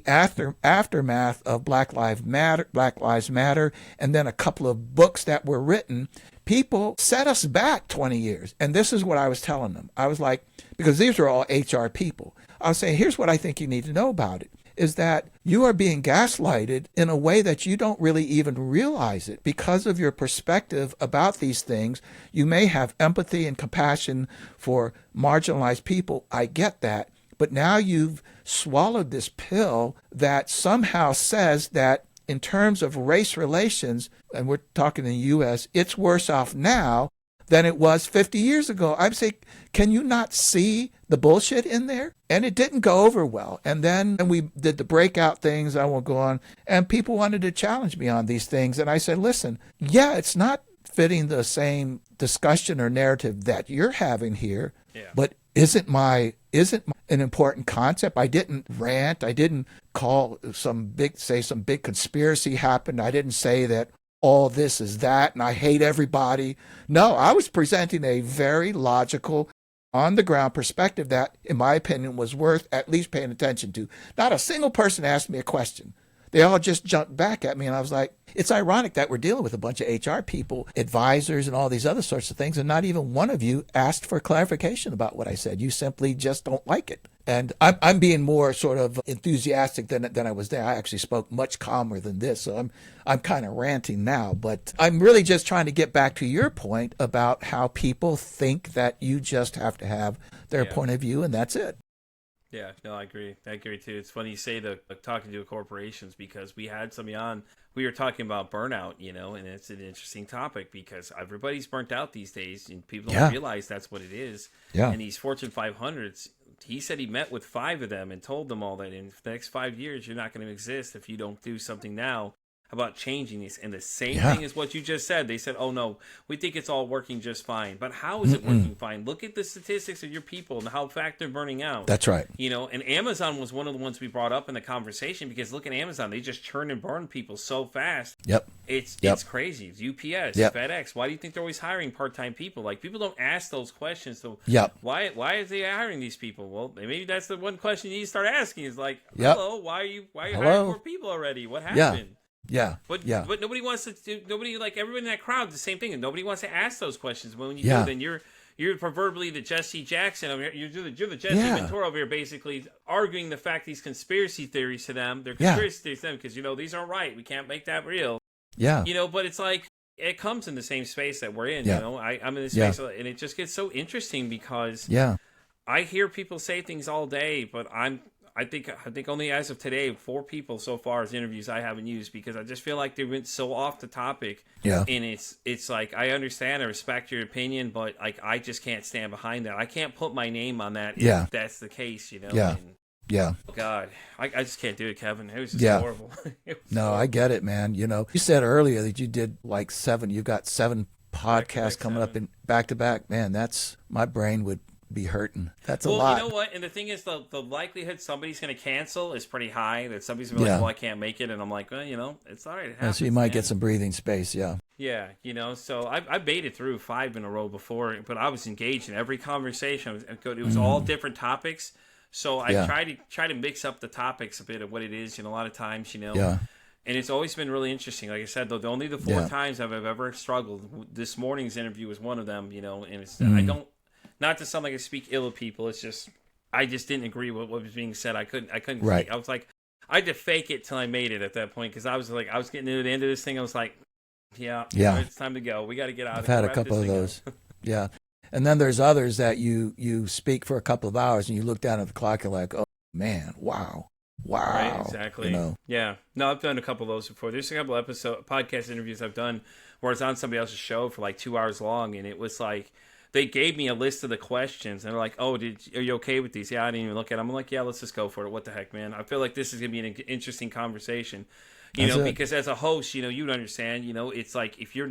aftermath of Black Lives Matter, and then a couple of books that were written, people set us back 20 years. And this is what I was telling them. I was like, because these are all HR people, I was saying, here's what I think you need to know about it, is that you are being gaslighted in a way that you don't really even realize it. Because of your perspective about these things, you may have empathy and compassion for marginalized people. I get that. But now you've swallowed this pill that somehow says that in terms of race relations, and we're talking in the U.S., it's worse off now than it was 50 years ago. I'm saying, can you not see the bullshit in there? And it didn't go over well. And then we did the breakout things, I won't go on, and people wanted to challenge me on these things. And I said, listen, yeah, it's not fitting the same discussion or narrative that you're having here, but isn't an important concept? I didn't rant. I didn't call some big conspiracy happened. I didn't say that all this is that and I hate everybody. No, I was presenting a very logical, on the ground perspective that, in my opinion, was worth at least paying attention to. Not a single person asked me a question. They all just jumped back at me, and I was like, it's ironic that we're dealing with a bunch of HR people, advisors, and all these other sorts of things, and not even one of you asked for clarification about what I said. You simply just don't like it. And I'm being more sort of enthusiastic than I was there. I actually spoke much calmer than this, so I'm kind of ranting now. But I'm really just trying to get back to your point about how people think that you just have to have their point of view, and that's it. Yeah, no, I agree. I agree too. It's funny you say talking to corporations, because we had somebody on. We were talking about burnout, and it's an interesting topic because everybody's burnt out these days, and people don't realize that's what it is. Yeah. And these Fortune 500s, he said he met with 5 of them and told them all that in the next 5 years you're not going to exist if you don't do something now about changing these. And the same thing is what you just said. They said, oh no, we think it's all working just fine. But how is it working fine? Look at the statistics of your people and how fast they're burning out. That's right. And Amazon was one of the ones we brought up in the conversation, because look at Amazon. They just churn and burn people so fast. Yep. It's crazy. It's UPS, FedEx. Why do you think they're always hiring part-time people? Like, people don't ask those questions. So why is they hiring these people? Well, maybe that's the one question you need to start asking is like, hello, why are you hiring more people already? What happened? But nobody wants to do. Nobody, like everyone in that crowd, the same thing, and nobody wants to ask those questions. When you do, then you're proverbially the Jesse Jackson over here. You're the Jesse Ventura over here, basically arguing the fact these conspiracy theories to them. They're conspiracy theories to them because these aren't right. We can't make that real. Yeah. But it's like it comes in the same space that we're in. I'm in this space, and it just gets so interesting because I hear people say things all day, but I think only as of today, 4 people so far as interviews I haven't used, because I just feel like they went so off the topic. Yeah. And it's like, I understand, I respect your opinion, but like I just can't stand behind that. I can't put my name on that if that's the case, Yeah. Yeah. God, I just can't do it, Kevin. It was just horrible. Horrible. I get it, man. You said earlier that you did like 7. You've got 7 podcasts coming up in back to back. Man, that's, my brain would be hurting. That's a lot. Well, you know what? And the thing is, the likelihood somebody's going to cancel is pretty high. That somebody's going to be like, well, I can't make it. And I'm like, well, it's all right. It happens, so you might get some breathing space. Yeah. Yeah. So I made it through 5 in a row before, but I was engaged in every conversation. It was all different topics. So I try to mix up the topics a bit of what it is, a lot of times, Yeah. And it's always been really interesting. Like I said, though, only the 4 times I've ever struggled. This morning's interview was one of them, and it's, I don't, not to sound like I speak ill of people. It's just, I just didn't agree with what was being said. I couldn't. Right. I was like, I had to fake it till I made it at that point, because I was getting to the end of this thing. I was like, it's time to go. We got to get out. I've had a couple of those. Yeah. And then there's others that you speak for a couple of hours and you look down at the clock and like, oh man, wow. Right, exactly. Yeah. No, I've done a couple of those before. There's a couple of podcast interviews I've done where it's on somebody else's show for like 2 hours long, and it was like, they gave me a list of the questions, and they're like, "Oh, are you okay with these?" Yeah, I didn't even look at them. I'm like, "Yeah, let's just go for it. What the heck, man? I feel like this is gonna be an interesting conversation, That's it. because as a host, you'd understand, it's like if you're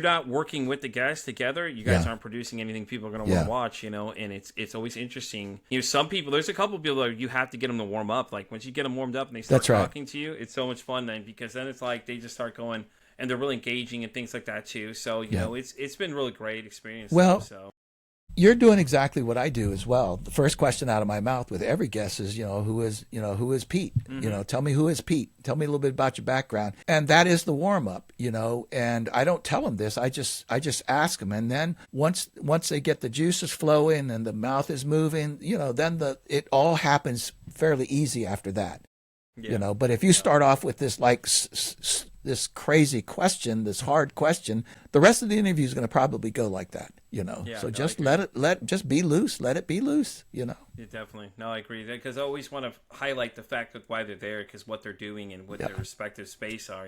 not working with the guys together, you guys aren't producing anything people are going to want to watch, and it's always interesting. Some people, there's a couple of people that you have to get them to warm up. Like once you get them warmed up and they start talking to you, it's so much fun then, because then it's like they just start going and they're really engaging and things like that too. So, it's been really great experience. Well, so. You're doing exactly what I do as well. The first question out of my mouth with every guest is, who is Pete? Mm-hmm. Tell me who is Pete. Tell me a little bit about your background. And that is the warm up, and I don't tell them this. I just ask them. And then once they get the juices flowing and the mouth is moving, then it all happens fairly easy after that. Yeah. But if you start off with this this crazy question, this hard question, the rest of the interview is going to probably go like that, so just just be loose, let it be loose, Yeah, definitely. No, I agree, because I always want to highlight the fact of why they're there, because what they're doing and what their respective space are,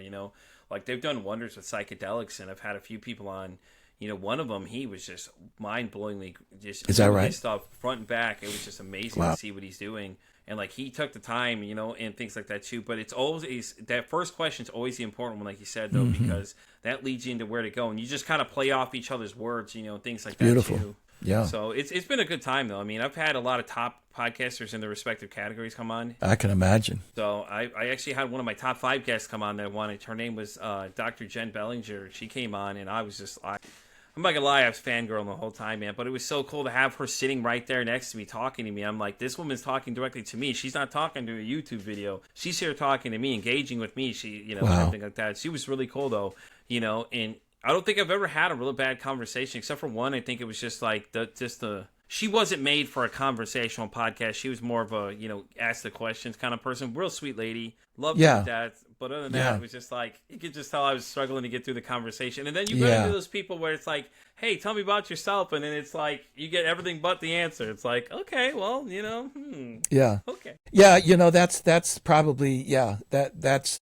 like they've done wonders with psychedelics, and I've had a few people on. One of them, he was just mind-blowingly just is that right? Stuff front and back. It was just amazing to see what he's doing. And like he took the time, and things like that too. But it's always that first question is always the important one, like you said, though, because that leads you into where to go, and you just kind of play off each other's words, things like that. Beautiful. Too. Yeah. So it's been a good time though. I mean, I've had a lot of top podcasters in their respective categories come on. I can imagine. So I actually had one of my top 5 guests come on that wanted. Her name was Dr. Jen Bellinger. She came on, and I was just I'm not gonna lie, I was fangirling the whole time, man. But it was so cool to have her sitting right there next to me, talking to me. I'm like, this woman's talking directly to me. She's not talking to a YouTube video. She's here talking to me, engaging with me. She, everything like that. She was really cool, though. And I don't think I've ever had a really bad conversation, except for one. I think it was just like she wasn't made for a conversational podcast. She was more of a, ask the questions kind of person. Real sweet lady. Loved that. But other than that, it was just like, you could just tell I was struggling to get through the conversation. And then you run into those people where it's like, hey, tell me about yourself. And then it's like, you get everything but the answer. It's like, okay, well, Yeah. Okay. Yeah, that's probably, that's,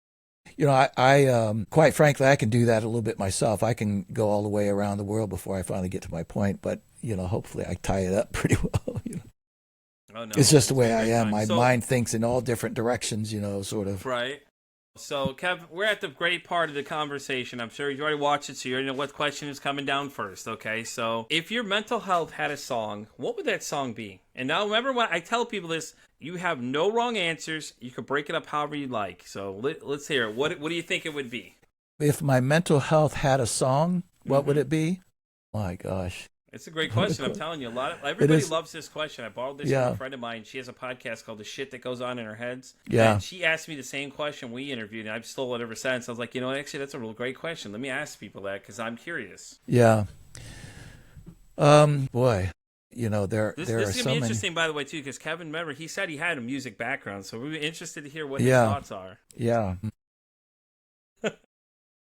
I quite frankly, I can do that a little bit myself. I can go all the way around the world before I finally get to my point. But, hopefully I tie it up pretty well, Oh, no, it's just the way I am. Time. My mind thinks in all different directions, sort of. Right. So, Kev, we're at the great part of the conversation. I'm sure you already watched it, so you already know what question is coming down first, okay? So, if your mental health had a song, what would that song be? And now, remember when I tell people this, you have no wrong answers. You can break it up however you like. So, let's hear it. What do you think it would be? If my mental health had a song, what would it be? My gosh. It's a great question. I'm telling you, everybody loves this question. I borrowed this from a friend of mine. She has a podcast called "The Shit That Goes On in Her Heads." Yeah. And she asked me the same question we interviewed, and I've stole it ever since. I was like, actually, that's a real great question. Let me ask people that because I'm curious. Yeah. Boy, there are so many. This is gonna be interesting, by the way, too, because Kevin, remember, he said he had a music background, so we're interested to hear what his thoughts are. Yeah.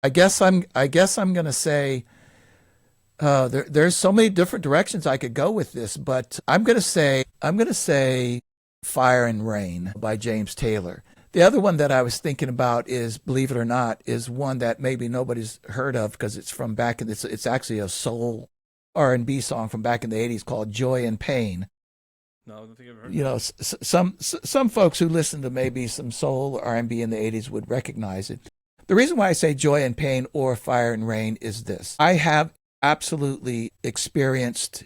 I guess I'm gonna say. There's so many different directions I could go with this, but I'm gonna say "Fire and Rain" by James Taylor. The other one that I was thinking about is, believe it or not, is one that maybe nobody's heard of because it's from back in it's actually a soul R&B song from back in the 80s called "Joy and Pain." No, I don't think I've heard. Some folks who listen to maybe some soul R&B in the 80s would recognize it. The reason why I say "Joy and Pain" or "Fire and Rain" is this: I have absolutely experienced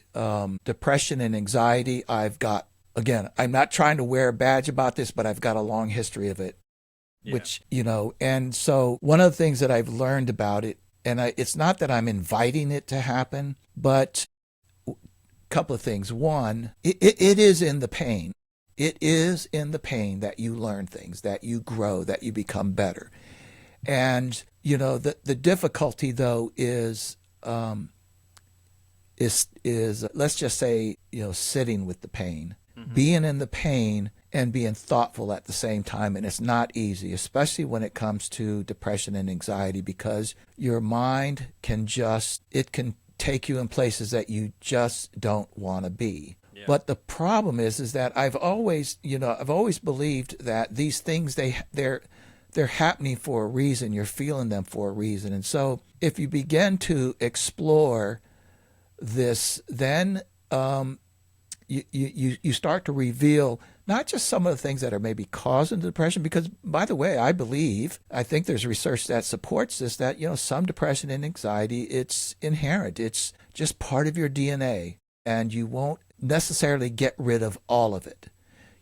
depression and anxiety. I've got, again, I'm not trying to wear a badge about this, but I've got a long history of it, which, and so one of the things that I've learned about it, and it's not that I'm inviting it to happen, but a couple of things. One, it is in the pain. It is in the pain that you learn things, that you grow, that you become better. And, the difficulty, though, is let's just say, sitting with the pain, being in the pain and being thoughtful at the same time. And it's not easy, especially when it comes to depression and anxiety, because your mind can take you in places that you just don't want to be. Yeah. But the problem is that I've always believed that these things, they're happening for a reason. You're feeling them for a reason. And so if you begin to explore this, then you start to reveal not just some of the things that are maybe causing depression, because, by the way, I think there's research that supports this, that, some depression and anxiety, it's inherent. It's just part of your DNA, and you won't necessarily get rid of all of it.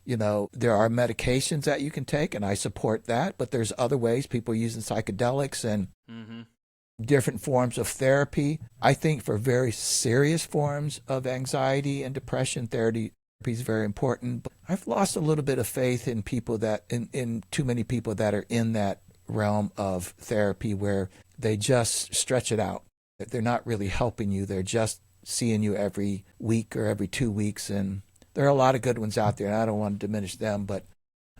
There are medications that you can take, and I support that, but there's other ways. People are using psychedelics and different forms of therapy. I think for very serious forms of anxiety and depression, therapy is very important. But I've lost a little bit of faith in people in too many people that are in that realm of therapy where they just stretch it out. They're not really helping you. They're just seeing you every week or every 2 weeks. And there are a lot of good ones out there, and I don't want to diminish them, but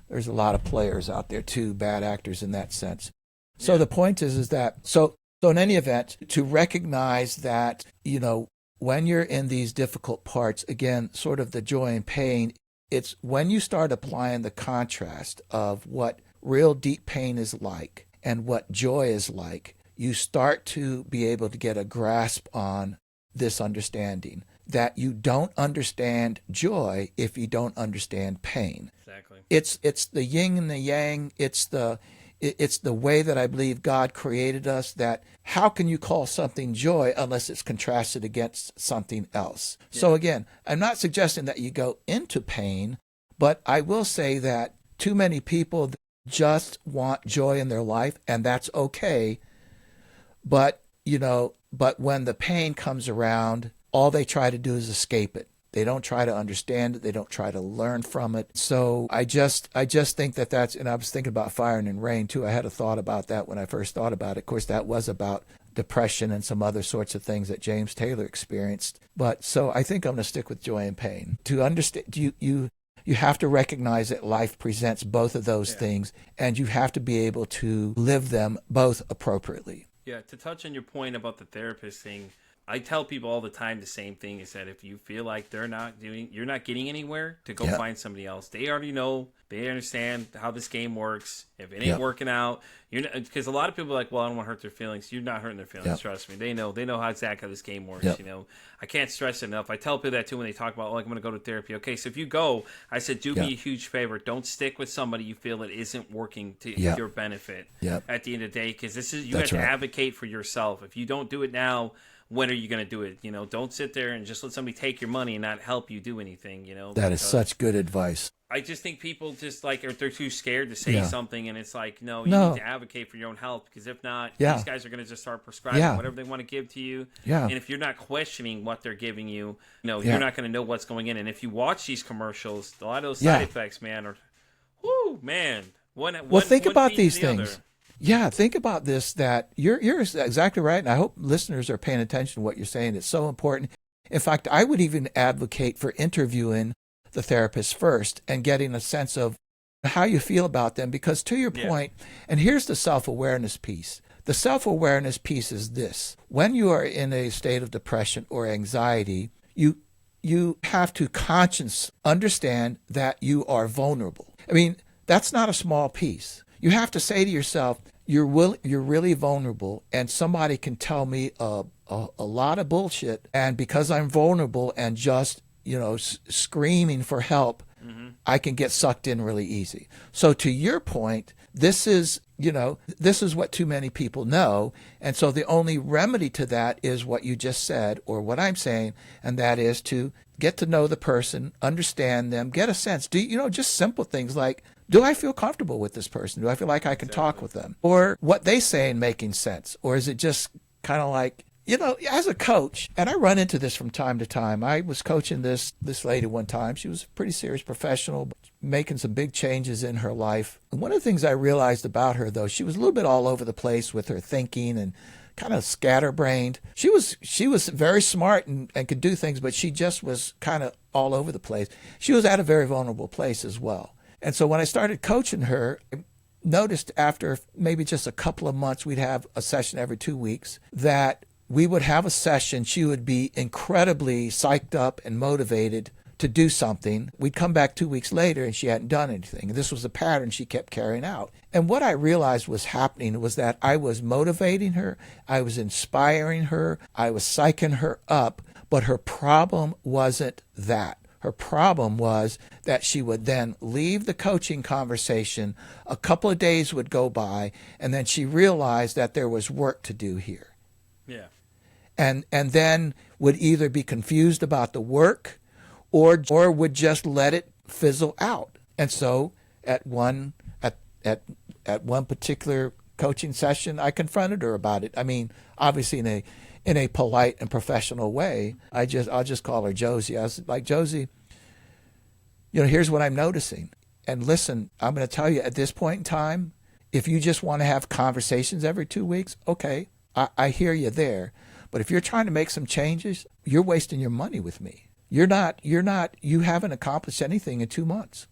there's a lot of players out there too, bad actors in that sense. So the point is that, so in any event, to recognize that, when you're in these difficult parts, again, sort of the joy and pain, it's when you start applying the contrast of what real deep pain is like and what joy is like, you start to be able to get a grasp on this understanding that you don't understand joy if you don't understand pain. Exactly. It's the yin and the yang. It's the way that I believe God created us, that how can you call something joy unless it's contrasted against something else? Yeah. So again, I'm not suggesting that you go into pain, but I will say that too many people just want joy in their life, and that's okay. But, but when the pain comes around, all they try to do is escape it. They don't try to understand it. They don't try to learn from it. So I just think that's, and I was thinking about Fire and Rain too. I had a thought about that when I first thought about it. Of course, that was about depression and some other sorts of things that James Taylor experienced. But so I think I'm going to stick with joy and pain. To understand, you have to recognize that life presents both of those things, and you have to be able to live them both appropriately. Yeah, to touch on your point about the therapist thing, I tell people all the time the same thing, is that if you feel like you're not getting anywhere, to go find somebody else. They already know, they understand how this game works. If it ain't working out, because a lot of people are like, well, I don't want to hurt their feelings. You're not hurting their feelings, trust me. They know how exactly how this game works. I can't stress it enough. I tell people that too when they talk about, I'm going to go to therapy. Okay, so if you go, I said, do me a huge favor. Don't stick with somebody you feel it isn't working to your benefit at the end of the day, because you have to advocate for yourself. If you don't do it now, when are you going to do it? Don't sit there and just let somebody take your money and not help you do anything. That is such good advice. I just think people just they're too scared to say something, and it's like, no, you need to advocate for your own health, because if not, these guys are going to just start prescribing whatever they want to give to you. And if you're not questioning what they're giving you, you're not going to know what's going in. And if you watch these commercials, a lot of those side effects, man, are, whoo, man. Think about these things. Yeah, think about this, that you're exactly right, and I hope listeners are paying attention to what you're saying. It's so important. In fact, I would even advocate for interviewing the therapist first and getting a sense of how you feel about them, because to your point, and here's the self-awareness piece. The self-awareness piece is this. When you are in a state of depression or anxiety, you have to consciously understand that you are vulnerable. I mean, that's not a small piece. You have to say to yourself, you're really vulnerable, and somebody can tell me a lot of bullshit, and because I'm vulnerable and just screaming for help, I can get sucked in really easy. So to your point, this is what too many people know, and so the only remedy to that is what you just said, or what I'm saying, and that is to get to know the person, understand them, get a sense. Just simple things like, do I feel comfortable with this person? Do I feel like I can talk with them? Or what they say and making sense? Or is it just kind of like, as a coach, and I run into this from time to time. I was coaching this lady one time. She was a pretty serious professional, making some big changes in her life. And one of the things I realized about her, though, she was a little bit all over the place with her thinking and kind of scatterbrained. She was very smart and could do things, but she just was kind of all over the place. She was at a very vulnerable place as well. And so when I started coaching her, I noticed after maybe just a couple of months, we'd have a session every 2 weeks, that we would have a session. She would be incredibly psyched up and motivated to do something. We'd come back 2 weeks later and she hadn't done anything. This was a pattern she kept carrying out. And what I realized was happening was that I was motivating her, I was inspiring her, I was psyching her up, But her problem wasn't that. Her problem was that she would then leave the coaching conversation, a couple of days would go by, and then she realized that there was work to do here. Yeah. And then would either be confused about the work or would just let it fizzle out. And so at one particular coaching session, I confronted her about it. I mean, obviously in a polite and professional way. I'll just call her Josie. I was like, Josie, here's what I'm noticing. And listen, I'm going to tell you at this point in time, if you just want to have conversations every 2 weeks, okay, I hear you there. But if you're trying to make some changes, you're wasting your money with me. You haven't accomplished anything in 2 months.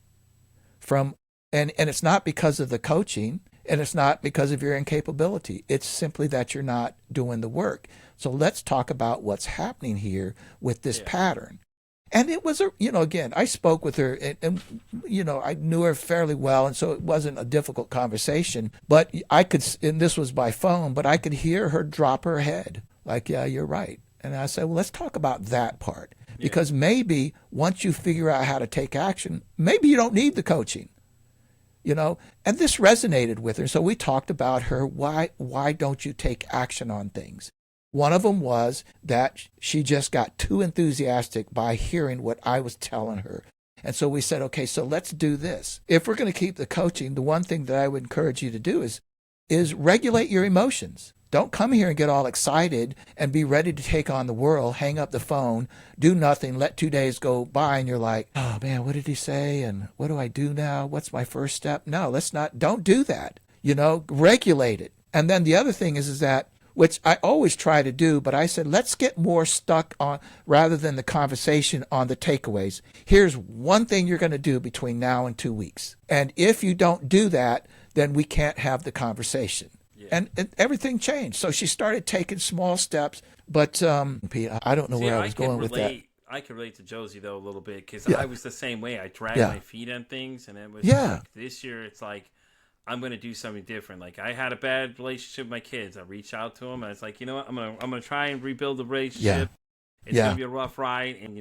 And it's not because of the coaching, and it's not because of your incapability. It's simply that you're not doing the work. So let's talk about what's happening here with this pattern. And it was again, I spoke with her and I knew her fairly well. And so it wasn't a difficult conversation, but and this was by phone, but I could hear her drop her head like, yeah, you're right. And I said, well, let's talk about that part, because maybe once you figure out how to take action, maybe you don't need the coaching, and this resonated with her. So we talked about her. Why don't you take action on things? One of them was that she just got too enthusiastic by hearing what I was telling her. And so we said, okay, so let's do this. If we're going to keep the coaching, the one thing that I would encourage you to do is regulate your emotions. Don't come here and get all excited and be ready to take on the world, hang up the phone, do nothing, let 2 days go by, and you're like, oh man, what did he say? And what do I do now? What's my first step? No, don't do that. Regulate it. And then the other thing is that, which I always try to do, but I said, let's get more stuck on, rather than the conversation, on the takeaways. Here's one thing you're going to do between now and 2 weeks. And if you don't do that, then we can't have the conversation. Yeah. And everything changed. So she started taking small steps, but I don't know where I was going with that. I can relate to Josie, though, a little bit, because I was the same way. I dragged my feet on things, and it was like, this year, it's like, I'm going to do something different. Like, I had a bad relationship with my kids. I reached out to them, and I was like, you know what, I'm going to try and rebuild the relationship. It's going to be a rough ride. And,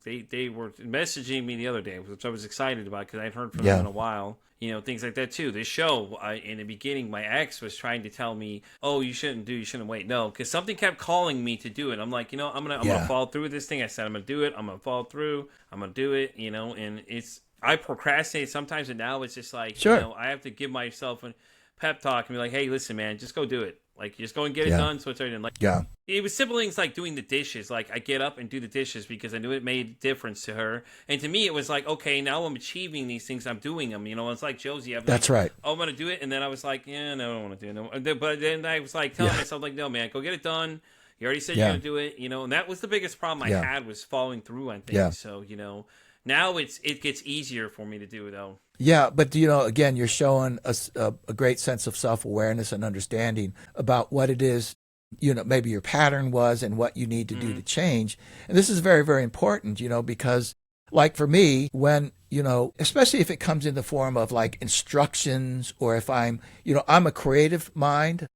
they were messaging me the other day, which I was excited about, because I hadn't heard from them in a while. Things like that, too. This show, in the beginning, my ex was trying to tell me, oh, you shouldn't wait. No, because something kept calling me to do it. I'm like, I'm going to follow through with this thing. I said, I'm going to do it. I'm going to follow through. I'm going to do it, and I procrastinate sometimes, and now it's just like, I have to give myself a pep talk and be like, hey, listen, man, just go do it. Like, just go and get it done. So it's already done. Like, it was simple things like doing the dishes. Like, I get up and do the dishes because I knew it made a difference to her. And to me, it was like, okay, now I'm achieving these things. I'm doing them. It's like Josie. That's right. Oh, I'm going to do it. And then I was like, no, I don't want to do it. No. But then I was like telling myself, like, no, man, go get it done. You already said you're going to do it. And that was the biggest problem I had, was following through on things. Yeah. So, now it gets easier for me to do, though. Yeah, but again, you're showing a great sense of self-awareness and understanding about what it is, maybe your pattern was and what you need to do to change. And this is very, very important, because like for me, when, especially if it comes in the form of like instructions, or if I'm a creative mind,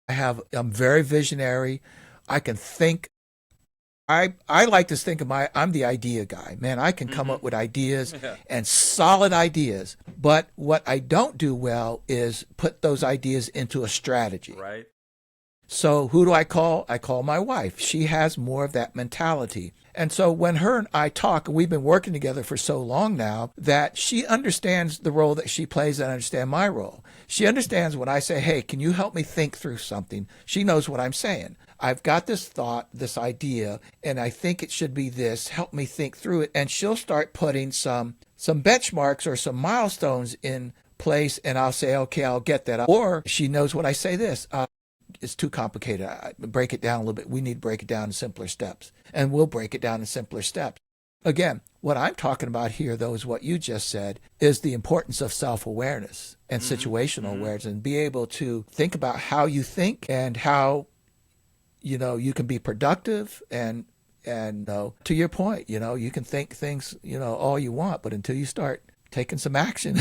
I'm very visionary. I can think. I like to think of I'm the idea guy. Man, I can come up with ideas and solid ideas. But what I don't do well is put those ideas into a strategy. Right. So who do I call? I call my wife. She has more of that mentality. And so when her and I talk, and we've been working together for so long now, that she understands the role that she plays, and I understand my role. She understands when I say, hey, can you help me think through something? She knows what I'm saying. I've got this thought, this idea, and I think it should be this. Help me think through it. And she'll start putting some benchmarks or some milestones in place, and I'll say, okay, I'll get that. Or she knows when I say this. It's too complicated. I break it down a little bit. We need to break it down in simpler steps. And we'll break it down in simpler steps. Again, what I'm talking about here, though, is what you just said, is the importance of self-awareness and situational awareness, and be able to think about how you think and how, you can be productive. And to your point, you can think things, all you want, but until you start taking some action,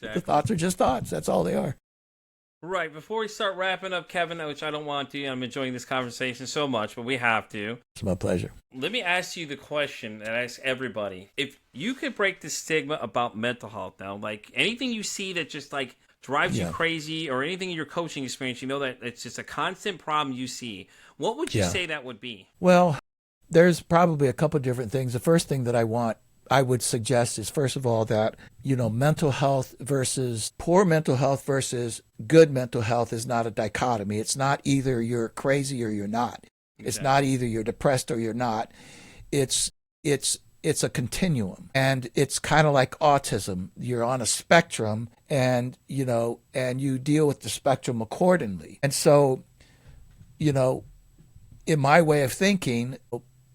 the thoughts are just thoughts. That's all they are. Right, before we start wrapping up, Kevin, which I don't want to, I'm enjoying this conversation so much, but we have to. It's my pleasure. Let me ask you the question that I ask everybody. If you could break the stigma about mental health now, like anything you see that just like drives you crazy or anything in your coaching experience, you know that it's just a constant problem you see, what would you say that would be? Well, there's probably a couple different things. The first thing that I would suggest is, first of all, that, mental health versus poor mental health versus good mental health is not a dichotomy. It's not either you're crazy or you're not. Exactly. It's not either you're depressed or you're not. It's a continuum, and it's kind of like autism. You're on a spectrum, and you deal with the spectrum accordingly. And so, in my way of thinking,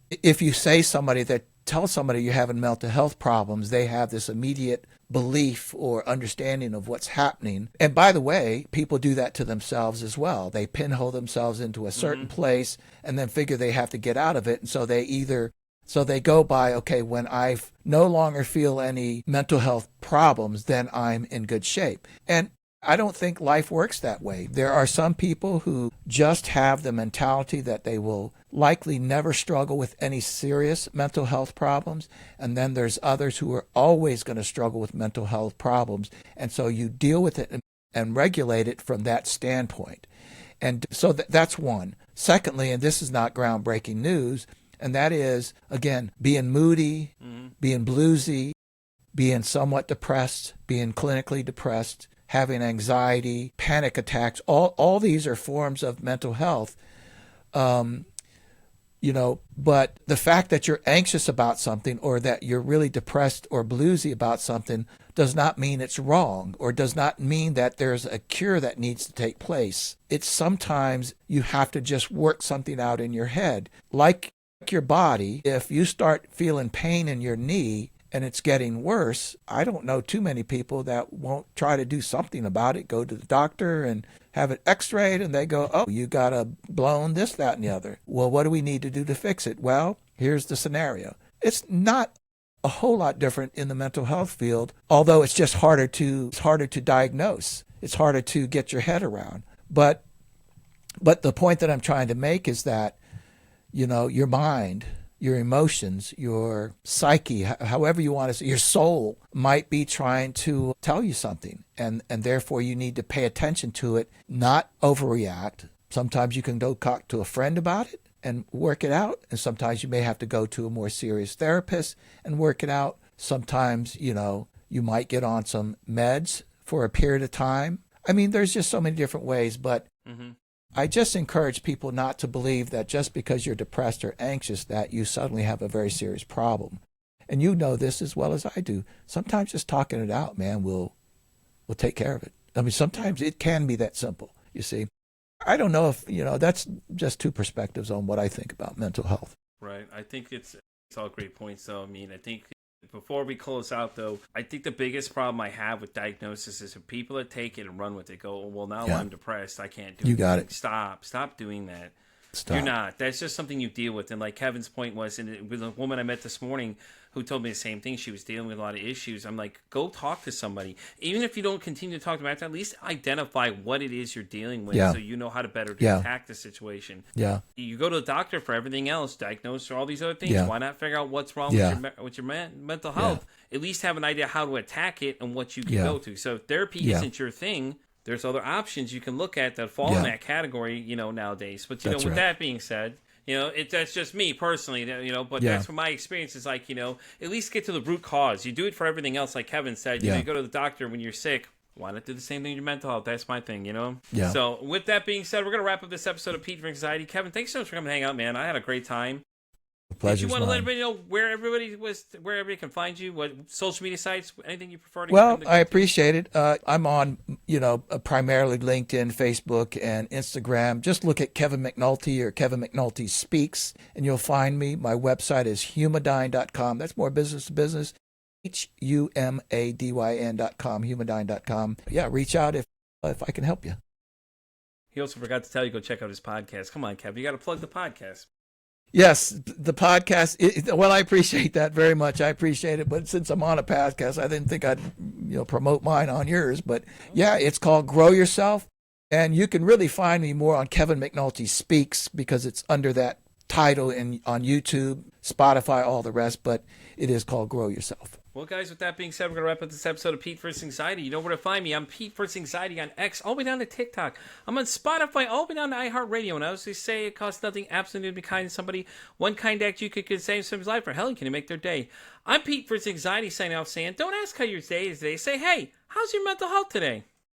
if you tell somebody you're having mental health problems, they have this immediate belief or understanding of what's happening. And by the way, people do that to themselves as well. They pinhole themselves into a certain place and then figure they have to get out of it. And so they go by, okay, when I no longer feel any mental health problems, then I'm in good shape. And I don't think life works that way. There are some people who just have the mentality that they will likely never struggle with any serious mental health problems. And then there's others who are always going to struggle with mental health problems. And so you deal with it and regulate it from that standpoint. And so that's one. Secondly, and this is not groundbreaking news, and that is, again, being moody, being bluesy, being somewhat depressed, being clinically depressed, having anxiety, panic attacks, all these are forms of mental health. But the fact that you're anxious about something or that you're really depressed or bluesy about something does not mean it's wrong or does not mean that there's a cure that needs to take place. It's sometimes you have to just work something out in your head. Like your body, if you start feeling pain in your knee, and it's getting worse, I don't know too many people that won't try to do something about it, go to the doctor and have it x-rayed, and they go, oh, you got a blown this, that, and the other. Well, what do we need to do to fix it? Well, here's the scenario. It's not a whole lot different in the mental health field, although it's just harder to diagnose. It's harder to get your head around. But the point that I'm trying to make is that, your mind, your emotions, your psyche, however you want to say, your soul might be trying to tell you something. And therefore you need to pay attention to it, not overreact. Sometimes you can go talk to a friend about it and work it out. And sometimes you may have to go to a more serious therapist and work it out. Sometimes, you might get on some meds for a period of time. I mean, there's just so many different ways, but I just encourage people not to believe that just because you're depressed or anxious that you suddenly have a very serious problem. And you know this as well as I do. Sometimes just talking it out, man, will take care of it. I mean, sometimes it can be that simple, you see. I don't know if, that's just two perspectives on what I think about mental health. Right. I think it's all great points, though. I mean, I think before we close out, though, I think the biggest problem I have with diagnosis is if people that take it and run with it go, well, now I'm depressed. I can't do it. You got it. Stop doing that. Stop. You're not. That's just something you deal with. And like Kevin's point was, and with a woman I met this morning who told me the same thing, she was dealing with a lot of issues. I'm like, go talk to somebody. Even if you don't continue to talk to them, at least identify what it is you're dealing with so you know how to better attack the situation. Yeah. You go to the doctor for everything else, diagnose or all these other things. Why not figure out what's wrong with your mental health? At least have an idea how to attack it and what you can go to. So if therapy isn't your thing, there's other options you can look at that fall in that category, nowadays. But, with that being said, that's just me personally, but that's from my experience. Is like, at least get to the root cause. You do it for everything else. Like Kevin said, you go to the doctor when you're sick. Why not do the same thing in your mental health? That's my thing, Yeah. So with that being said, we're going to wrap up this episode of Pete for Anxiety. Kevin, thanks so much for coming to hang out, man. I had a great time. Did you want to let everybody know where everybody can find you? What social media sites? Anything you prefer to? Well, I appreciate it. I'm on, primarily LinkedIn, Facebook, and Instagram. Just look at Kevin Mcnulty or Kevin Mcnulty Speaks, and you'll find me. My website is humadine.com. That's more business to business. HUMADYN.com, humadine.com. Yeah, reach out if I can help you. He also forgot to tell you go check out his podcast. Come on, Kevin, you got to plug the podcast. Yes, the podcast. Well, I appreciate that very much. I appreciate it. But since I'm on a podcast, I didn't think I'd promote mine on yours. But yeah, it's called Grow Yourself. And you can really find me more on Kevin Mcnulty Speaks because it's under that title on YouTube, Spotify, all the rest, but it is called Grow Yourself. Well, guys, with that being said, we're going to wrap up this episode of Pete vs. Anxiety. You know where to find me. I'm Pete vs. Anxiety on X, all the way down to TikTok. I'm on Spotify, all the way down to iHeartRadio. And I always say it costs nothing, absolutely, to be kind to somebody. One kind act you could save someone's life, or hell, can you make their day? I'm Pete vs. Anxiety signing off saying, don't ask how your day is today. Say, hey, how's your mental health today?